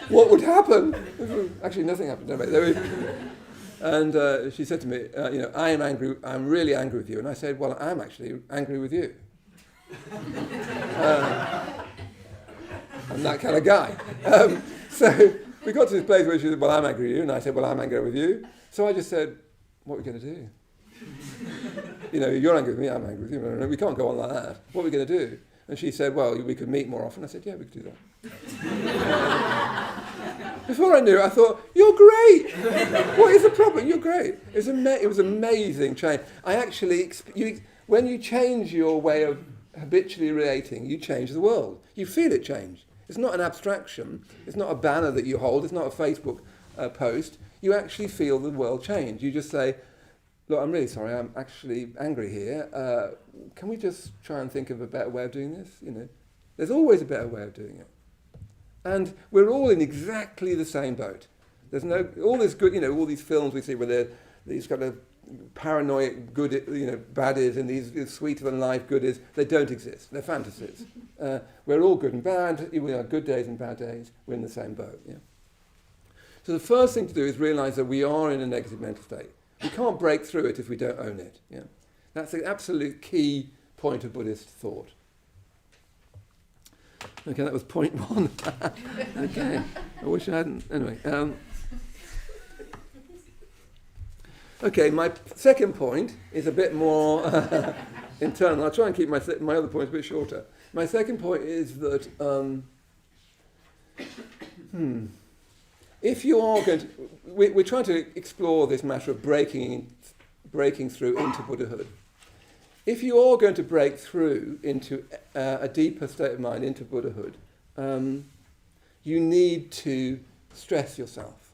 [SPEAKER 1] What would happen? Actually, nothing happened. And she said to me, I am angry. I'm really angry with you. And I said, well, I'm actually angry with you. I'm that kind of guy. So we got to this place where she said, well, I'm angry with you. And I said, well, I'm angry with you. So I just said, what are we going to do? You're angry with me, I'm angry with you. No, we can't go on like that. What are we going to do? And she said, well, we could meet more often. I said, yeah, we could do that. Before I knew it, I thought, you're great. What is the problem? You're great. It was amazing change. I actually, when you change your way of habitually relating, you change the world. You feel it change. It's not an abstraction. It's not a banner that you hold. It's not a Facebook post. You actually feel the world change. You just say, look, I'm really sorry. I'm actually angry here. Can we just try and think of a better way of doing this? There's always a better way of doing it. And we're all in exactly the same boat. There's all this good, all these films we see where they're these kind of paranoid good, baddies and these sweeter than life goodies. They don't exist. They're fantasies. We're all good and bad. We have good days and bad days. We're in the same boat. Yeah. So the first thing to do is realize that we are in a negative mental state. We can't break through it if we don't own it. Yeah. That's the absolute key point of Buddhist thought. Okay, that was point one. Okay, I wish I hadn't. Anyway. Okay, my second point is a bit more internal. I'll try and keep my other points a bit shorter. My second point is that if you are going to... We're trying to explore this matter of breaking through into Buddhahood. If you are going to break through into a deeper state of mind, into Buddhahood, you need to stress yourself.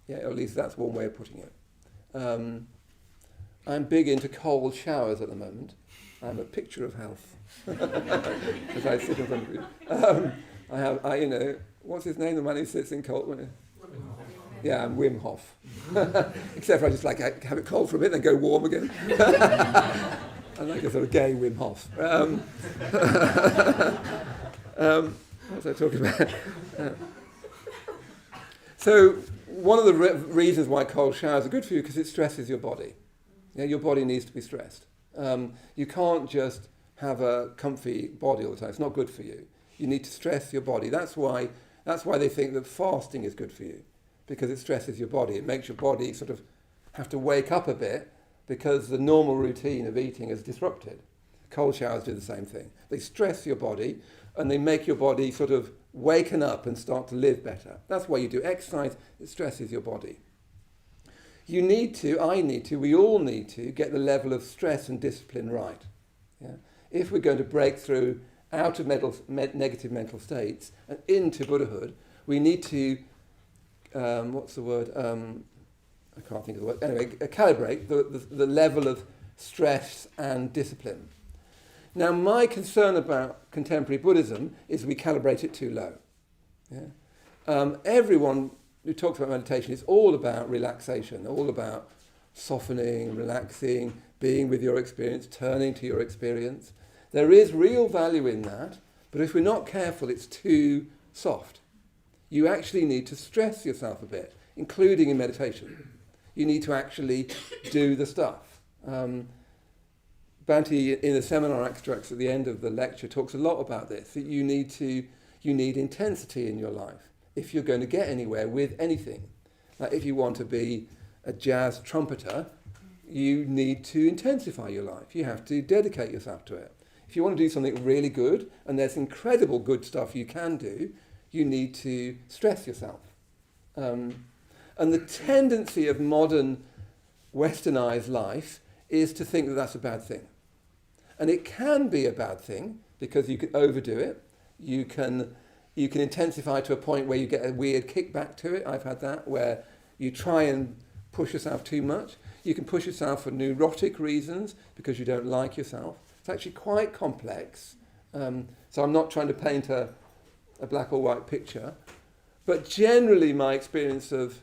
[SPEAKER 1] Yeah, or at least that's one way of putting it. I'm big into cold showers at the moment. I'm a picture of health. As I sit in front of you. What's his name, the man who sits in cold? Yeah, I'm Wim Hof. Except for I just like have it cold for a bit, then go warm again. I'm like a sort of gay Wim Hof. What was I talking about? So one of the reasons why cold showers are good for you because it stresses your body. Yeah, your body needs to be stressed. You can't just have a comfy body all the time. It's not good for you. You need to stress your body. That's why they think that fasting is good for you, because it stresses your body. It makes your body sort of have to wake up a bit because the normal routine of eating is disrupted. Cold showers do the same thing. They stress your body and they make your body sort of waken up and start to live better. That's why you do exercise. It stresses your body. you need to, I need to, we all need to get the level of stress and discipline right. Yeah? If we're going to break through out of negative mental states and into Buddhahood, we need to, what's the word? I can't think of the word. Anyway, calibrate the level of stress and discipline. Now, my concern about contemporary Buddhism is we calibrate it too low. Yeah? Everyone who talks about meditation is all about relaxation, all about softening, relaxing, being with your experience, turning to your experience. There is real value in that, but if we're not careful, it's too soft. You actually need to stress yourself a bit, including in meditation. You need to actually do the stuff. Bhante, in the seminar extracts at the end of the lecture, talks a lot about this, that you need intensity in your life if you're going to get anywhere with anything. Like if you want to be a jazz trumpeter, you need to intensify your life. You have to dedicate yourself to it. If you want to do something really good, and there's incredible good stuff you can do, you need to stress yourself. And the tendency of modern westernized life is to think that that's a bad thing. And it can be a bad thing because you can overdo it. You can intensify to a point where you get a weird kickback to it. I've had that, where you try and push yourself too much. You can push yourself for neurotic reasons because you don't like yourself. It's actually quite complex. So I'm not trying to paint a black or white picture. But generally my experience of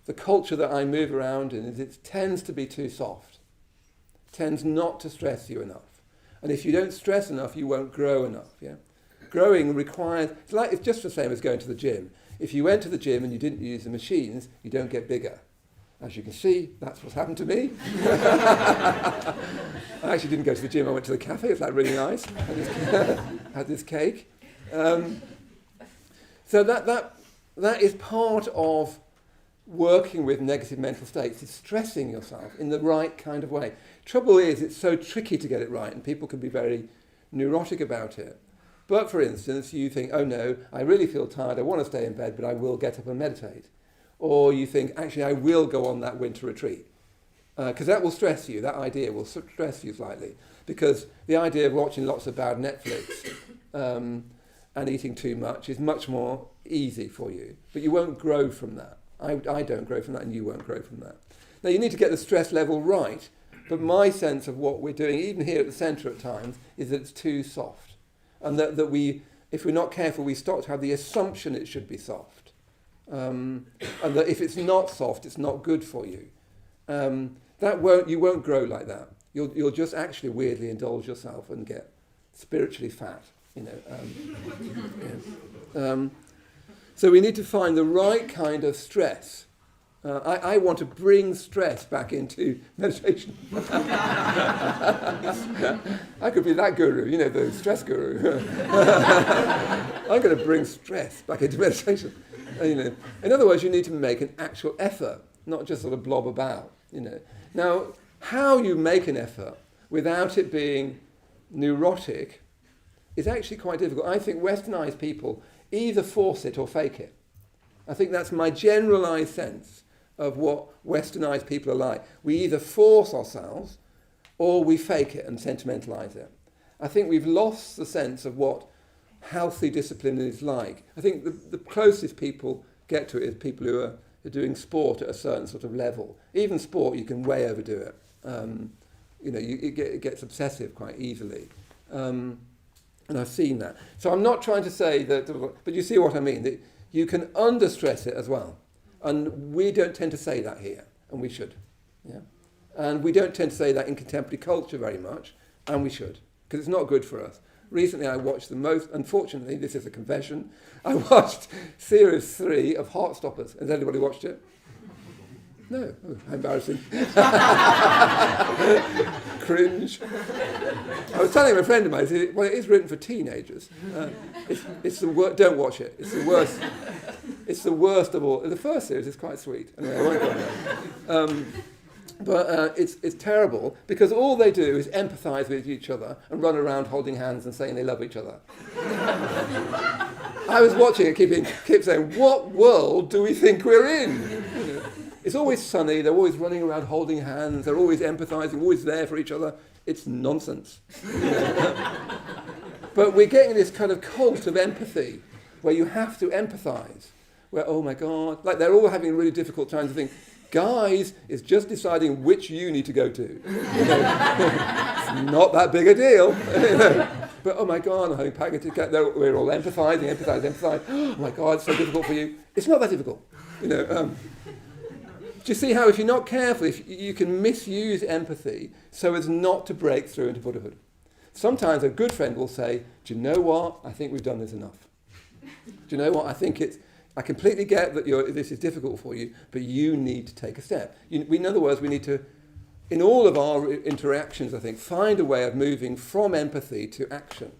[SPEAKER 1] the culture that I move around in is it tends to be too soft. It tends not to stress you enough. And if you don't stress enough, you won't grow enough. Yeah? Growing requires, it's just the same as going to the gym. If you went to the gym and you didn't use the machines, you don't get bigger. As you can see, that's what's happened to me. I actually didn't go to the gym, I went to the cafe, it was really nice. Had this cake. So that is part of working with negative mental states, is stressing yourself in the right kind of way. Trouble is, it's so tricky to get it right, and people can be very neurotic about it. But for instance, you think, oh no, I really feel tired, I want to stay in bed, but I will get up and meditate. Or you think, actually, I will go on that winter retreat. Because that will stress you, that idea will stress you slightly. Because the idea of watching lots of bad Netflix and eating too much is much more easy for you. But you won't grow from that. I don't grow from that, and you won't grow from that. Now, you need to get the stress level right. But my sense of what we're doing, even here at the centre at times, is that it's too soft. And that we, if we're not careful, we start to have the assumption it should be soft. And that if it's not soft, it's not good for you. You won't grow like that. You'll just actually weirdly indulge yourself and get spiritually fat. So we need to find the right kind of stress. I want to bring stress back into meditation. I could be that guru, the stress guru. I'm going to bring stress back into meditation. In other words, you need to make an actual effort, not just sort of blob about. Now, how you make an effort without it being neurotic is actually quite difficult. I think westernized people either force it or fake it. I think that's my generalized sense of what westernized people are like. We either force ourselves or we fake it and sentimentalize it. I think we've lost the sense of what healthy discipline is like. I think the closest people get to it is people who are doing sport at a certain sort of level. Even sport, you can way overdo it. It gets obsessive quite easily. And I've seen that. So I'm not trying to say that, but you see what I mean, that you can understress it as well. And we don't tend to say that here, and we should. Yeah? And we don't tend to say that in contemporary culture very much, and we should, because it's not good for us. Recently I watched unfortunately, this is a confession, I watched series 3 of Heartstoppers. Has anybody watched it? No? Oh, how embarrassing. Cringe. I was telling a friend of mine, it is written for teenagers. It's the worst. Don't watch it. It's the worst. It's the worst of all. The first series is quite sweet. Anyway, I won't go on that. But it's terrible because all they do is empathise with each other and run around holding hands and saying they love each other. I was watching it, keep saying, what world do we think we're in? It's always sunny, they're always running around holding hands, they're always empathizing, always there for each other. It's nonsense. But we're getting this kind of cult of empathy where you have to empathize, where, oh my God, like they're all having a really difficult time to think, guys, it's just deciding which uni to go to. It's not that big a deal. But oh my God, I'm having panic attack. We're all empathizing. Oh my God, it's so difficult for you. It's not that difficult. Do you see how if you're not careful, if you can misuse empathy so as not to break through into Buddhahood? Sometimes a good friend will say, do you know what? I think we've done this enough. Do you know what? I completely get that this is difficult for you, but you need to take a step. In other words, we need to, in all of our interactions, I think, find a way of moving from empathy to action,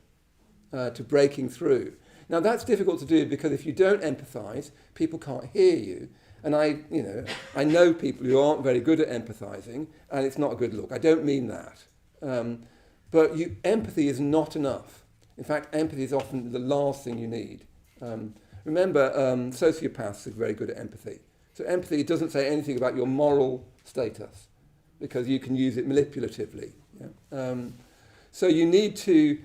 [SPEAKER 1] to breaking through. Now, that's difficult to do because if you don't empathize, people can't hear you. And I know people who aren't very good at empathizing, and it's not a good look. I don't mean that. But empathy is not enough. In fact, empathy is often the last thing you need. Remember, sociopaths are very good at empathy. So empathy doesn't say anything about your moral status because you can use it manipulatively. Yeah? So you need to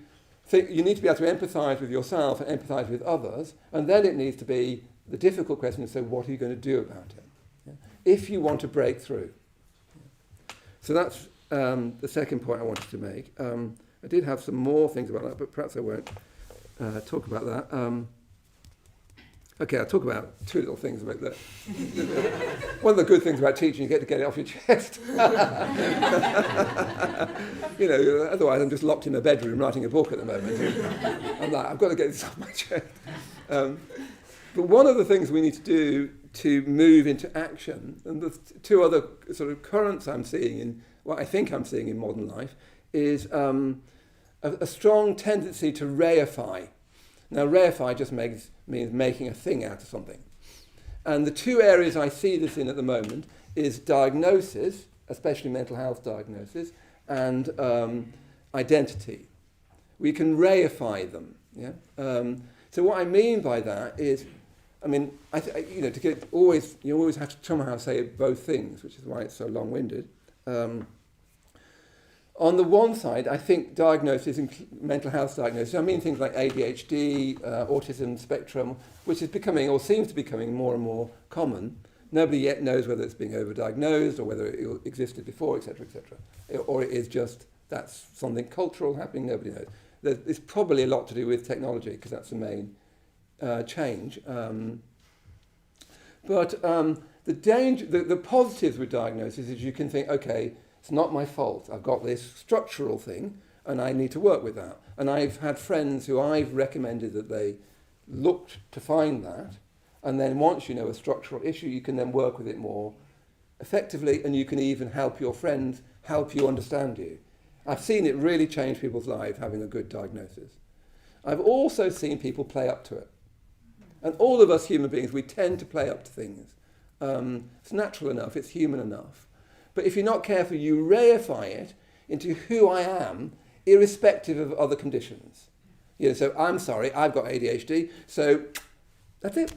[SPEAKER 1] be able to empathize with yourself and empathize with others, and then it needs to be the difficult question is, so what are you going to do about it? Yeah? If you want to break through. So that's the second point I wanted to make. I did have some more things about that, but perhaps I won't talk about that. Okay, I'll talk about two little things about that. One of the good things about teaching, you get to get it off your chest. Otherwise I'm just locked in a bedroom writing a book at the moment. I'm like, I've got to get this off my chest. But one of the things we need to do to move into action, and the two other sort of currents I'm seeing what I think I'm seeing in modern life, is a strong tendency to reify. Now, reify just means making a thing out of something. And the two areas I see this in at the moment is diagnosis, especially mental health diagnosis, and identity. We can reify them. Yeah. So what I mean by that is, you always have to somehow say both things, which is why it's so long-winded. On the one side, I think diagnosis, mental health diagnosis, I mean things like ADHD, autism spectrum, which is becoming, or seems to be becoming more and more common. Nobody yet knows whether it's being overdiagnosed or whether it existed before, etc., etc. Or it is just, that's something cultural happening, nobody knows. There's probably a lot to do with technology, because that's the main change. But the danger, the positives with diagnosis is you can think, okay, it's not my fault. I've got this structural thing and I need to work with that. And I've had friends who I've recommended that they looked to find that. And then once you know a structural issue, you can then work with it more effectively, and you can even help your friends help you understand you. I've seen it really change people's lives, having a good diagnosis. I've also seen people play up to it. And all of us human beings, we tend to play up to things. It's natural enough, it's human enough. But if you're not careful, you reify it into who I am, irrespective of other conditions. So I'm sorry, I've got ADHD, so that's it.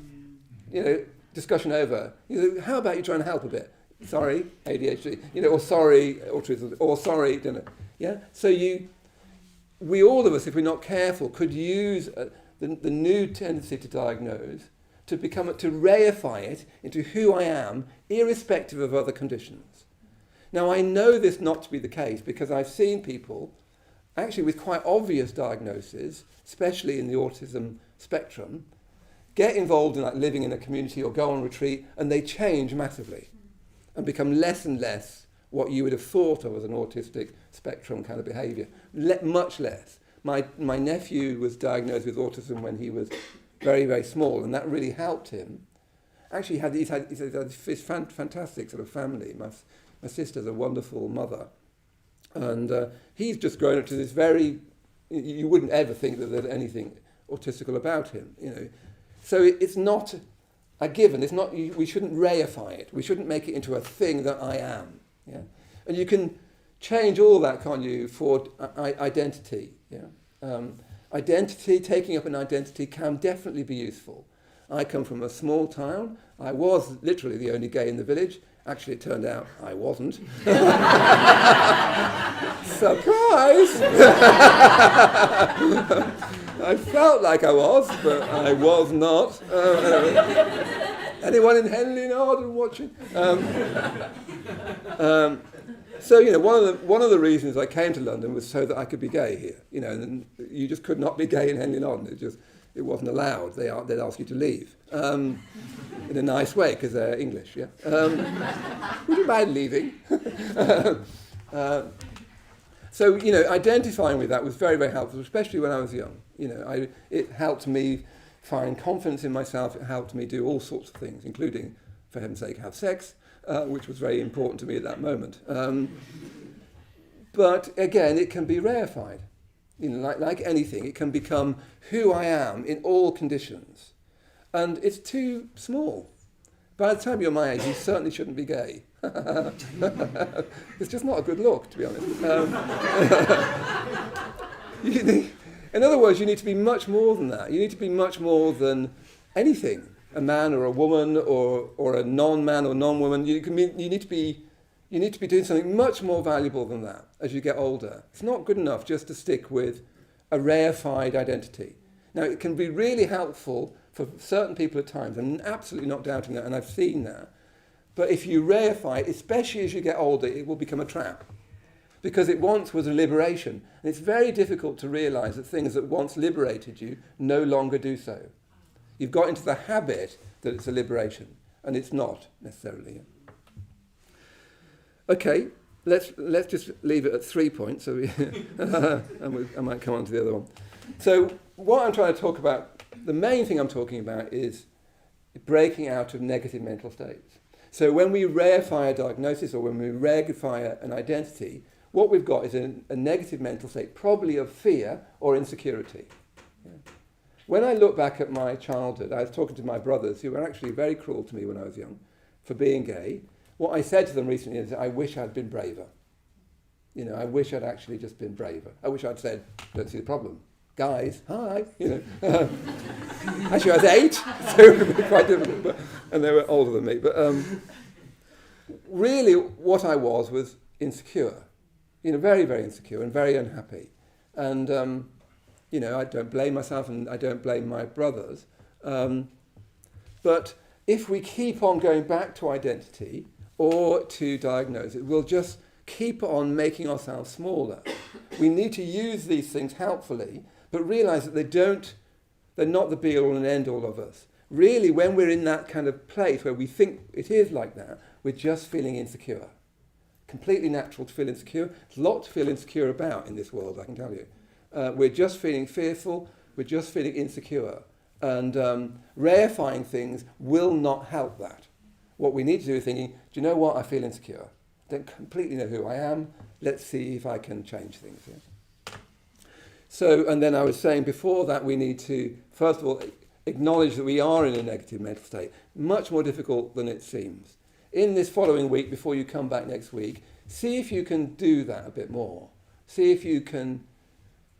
[SPEAKER 1] Discussion over. How about you try and help a bit? Sorry, ADHD. Or sorry, autism. Or sorry, Yeah. So we all of us, if we're not careful, could use the new tendency to diagnose to reify it into who I am, irrespective of other conditions. Now, I know this not to be the case because I've seen people, actually with quite obvious diagnoses, especially in the autism spectrum, get involved in living in a community or go on retreat, and they change massively and become less and less what you would have thought of as an autistic spectrum kind of behaviour. Much less. My nephew was diagnosed with autism when he was very, very small, and that really helped him. Actually, he's had this fantastic sort of family. My sister's a wonderful mother. And he's just grown up to this you wouldn't ever think that there's anything autistical about him, So it's not a given. It's not. We shouldn't reify it. We shouldn't make it into a thing that I am. Yeah, and you can change all that, can't you, for identity. Yeah, identity. Taking up an identity can definitely be useful. I come from a small town. I was literally the only gay in the village. Actually, it turned out I wasn't. Surprise! I felt like I was, but I was not. Anyone in Henley Nod and watching? So, one of the reasons I came to London was so that I could be gay here. And you just could not be gay in Henley Nod. It wasn't allowed. They'd ask you to leave in a nice way because they're English. Yeah. Would you mind leaving? So, identifying with that was very, very helpful, especially when I was young. It helped me find confidence in myself. It helped me do all sorts of things, including, for heaven's sake, have sex, which was very important to me at that moment. But again, it can be rarefied. Like anything, it can become who I am in all conditions. And it's too small. By the time you're my age, you certainly shouldn't be gay. It's just not a good look, to be honest. In other words, you need to be much more than that. You need to be much more than anything, a man or a woman or a non-man or non-woman. You need to be doing something much more valuable than that as you get older. It's not good enough just to stick with a rarefied identity. Now, it can be really helpful for certain people at times. I'm absolutely not doubting that, and I've seen that. But if you rarefy it, especially as you get older, it will become a trap. Because it once was a liberation. And it's very difficult to realise that things that once liberated you no longer do so. You've got into the habit that it's a liberation, and it's not necessarily. Okay, let's just leave it at 3 points, so I might come on to the other one. So what I'm trying to talk about, the main thing I'm talking about is breaking out of negative mental states. So when we rarefy a diagnosis or when we rarefy an identity, what we've got is a negative mental state, probably of fear or insecurity. Yeah. When I look back at my childhood, I was talking to my brothers, who were actually very cruel to me when I was young, for being gay. What I said to them recently is, I wish I'd been braver. I wish I'd actually just been braver. I wish I'd said, don't see the problem. Guys, hi, Actually, I was 8, so it would be quite difficult, and they were older than me. But really, what I was insecure. Very, very insecure and very unhappy. And, I don't blame myself and I don't blame my brothers. But if we keep on going back to identity or to diagnosis, we'll just keep on making ourselves smaller. We need to use these things helpfully, but realise that they're not the be-all and end-all of us. Really, when we're in that kind of place where we think it is like that, we're just feeling insecure. Completely natural to feel insecure. There's a lot to feel insecure about in this world, I can tell you. We're just feeling fearful, we're just feeling insecure. And rarefying things will not help that. What we need to do is thinking, do you know what, I feel insecure. I don't completely know who I am. Let's see if I can change things. Yeah? So, and then I was saying before that we need to, first of all, acknowledge that we are in a negative mental state. Much more difficult than it seems. In this following week, before you come back next week, see if you can do that a bit more. See if you can,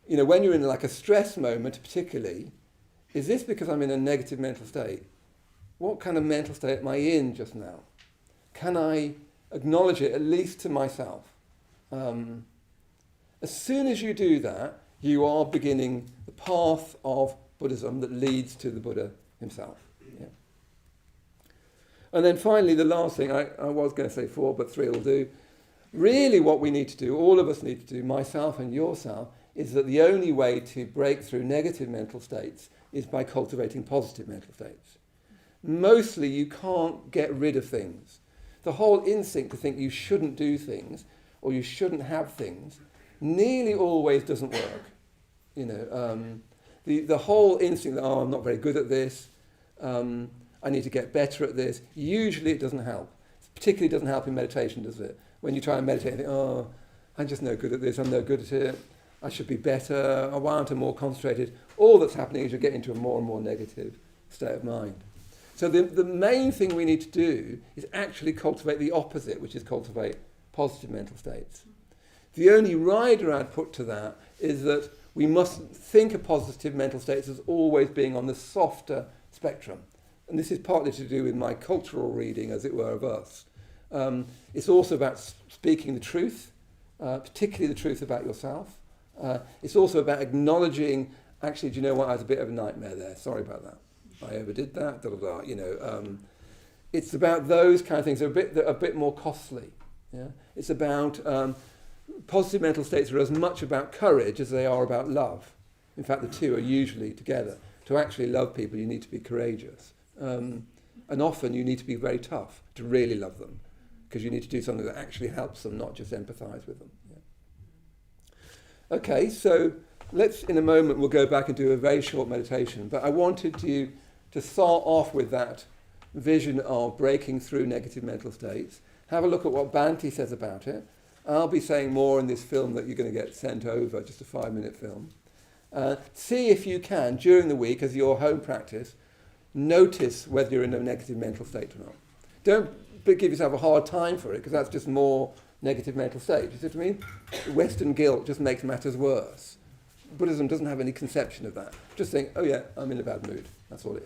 [SPEAKER 1] when you're in like a stress moment particularly, is this because I'm in a negative mental state? What kind of mental state am I in just now? Can I acknowledge it, at least to myself? As soon as you do that, you are beginning the path of Buddhism that leads to the Buddha himself. Yeah. And then finally, the last thing, I was going to say 4, but 3 will do. Really what we need to do, all of us need to do, myself and yourself, is that the only way to break through negative mental states is by cultivating positive mental states. Mostly you can't get rid of things. The whole instinct to think you shouldn't do things or you shouldn't have things nearly always doesn't work. The whole instinct that, I'm not very good at this, I need to get better at this, usually it doesn't help. It particularly doesn't help in meditation, does it? When you try and meditate and think, I'm just no good at this, I'm no good at it, I should be better, why aren't I more concentrated? All that's happening is you get into a more and more negative state of mind. So the main thing we need to do is actually cultivate the opposite, which is cultivate positive mental states. The only rider I'd put to that is that we mustn't think of positive mental states as always being on the softer spectrum. and this is partly to do with my cultural reading, as it were, of us. It's also about speaking the truth, particularly the truth about yourself. It's also about acknowledging, actually, do you know what, I was a bit of a nightmare there. Sorry about that. I overdid that, it's about those kind of things that are a bit more costly. Yeah? It's about positive mental states are as much about courage as they are about love. In fact, the two are usually together. To actually love people, you need to be courageous. And often you need to be very tough to really love them, because you need to do something that actually helps them, not just empathise with them. Yeah. Okay, so let's, in a moment, we'll go back and do a very short meditation. But I wanted you to start off with that vision of breaking through negative mental states. Have a look at what Bhante says about it. I'll be saying more in this film that you're going to get sent over, just a 5-minute film. See if you can, during the week, as your home practice, notice whether you're in a negative mental state or not. Don't give yourself a hard time for it, because that's just more negative mental state. You see what I mean? Western guilt just makes matters worse. Buddhism doesn't have any conception of that. Just think, oh yeah, I'm in a bad mood. That's all it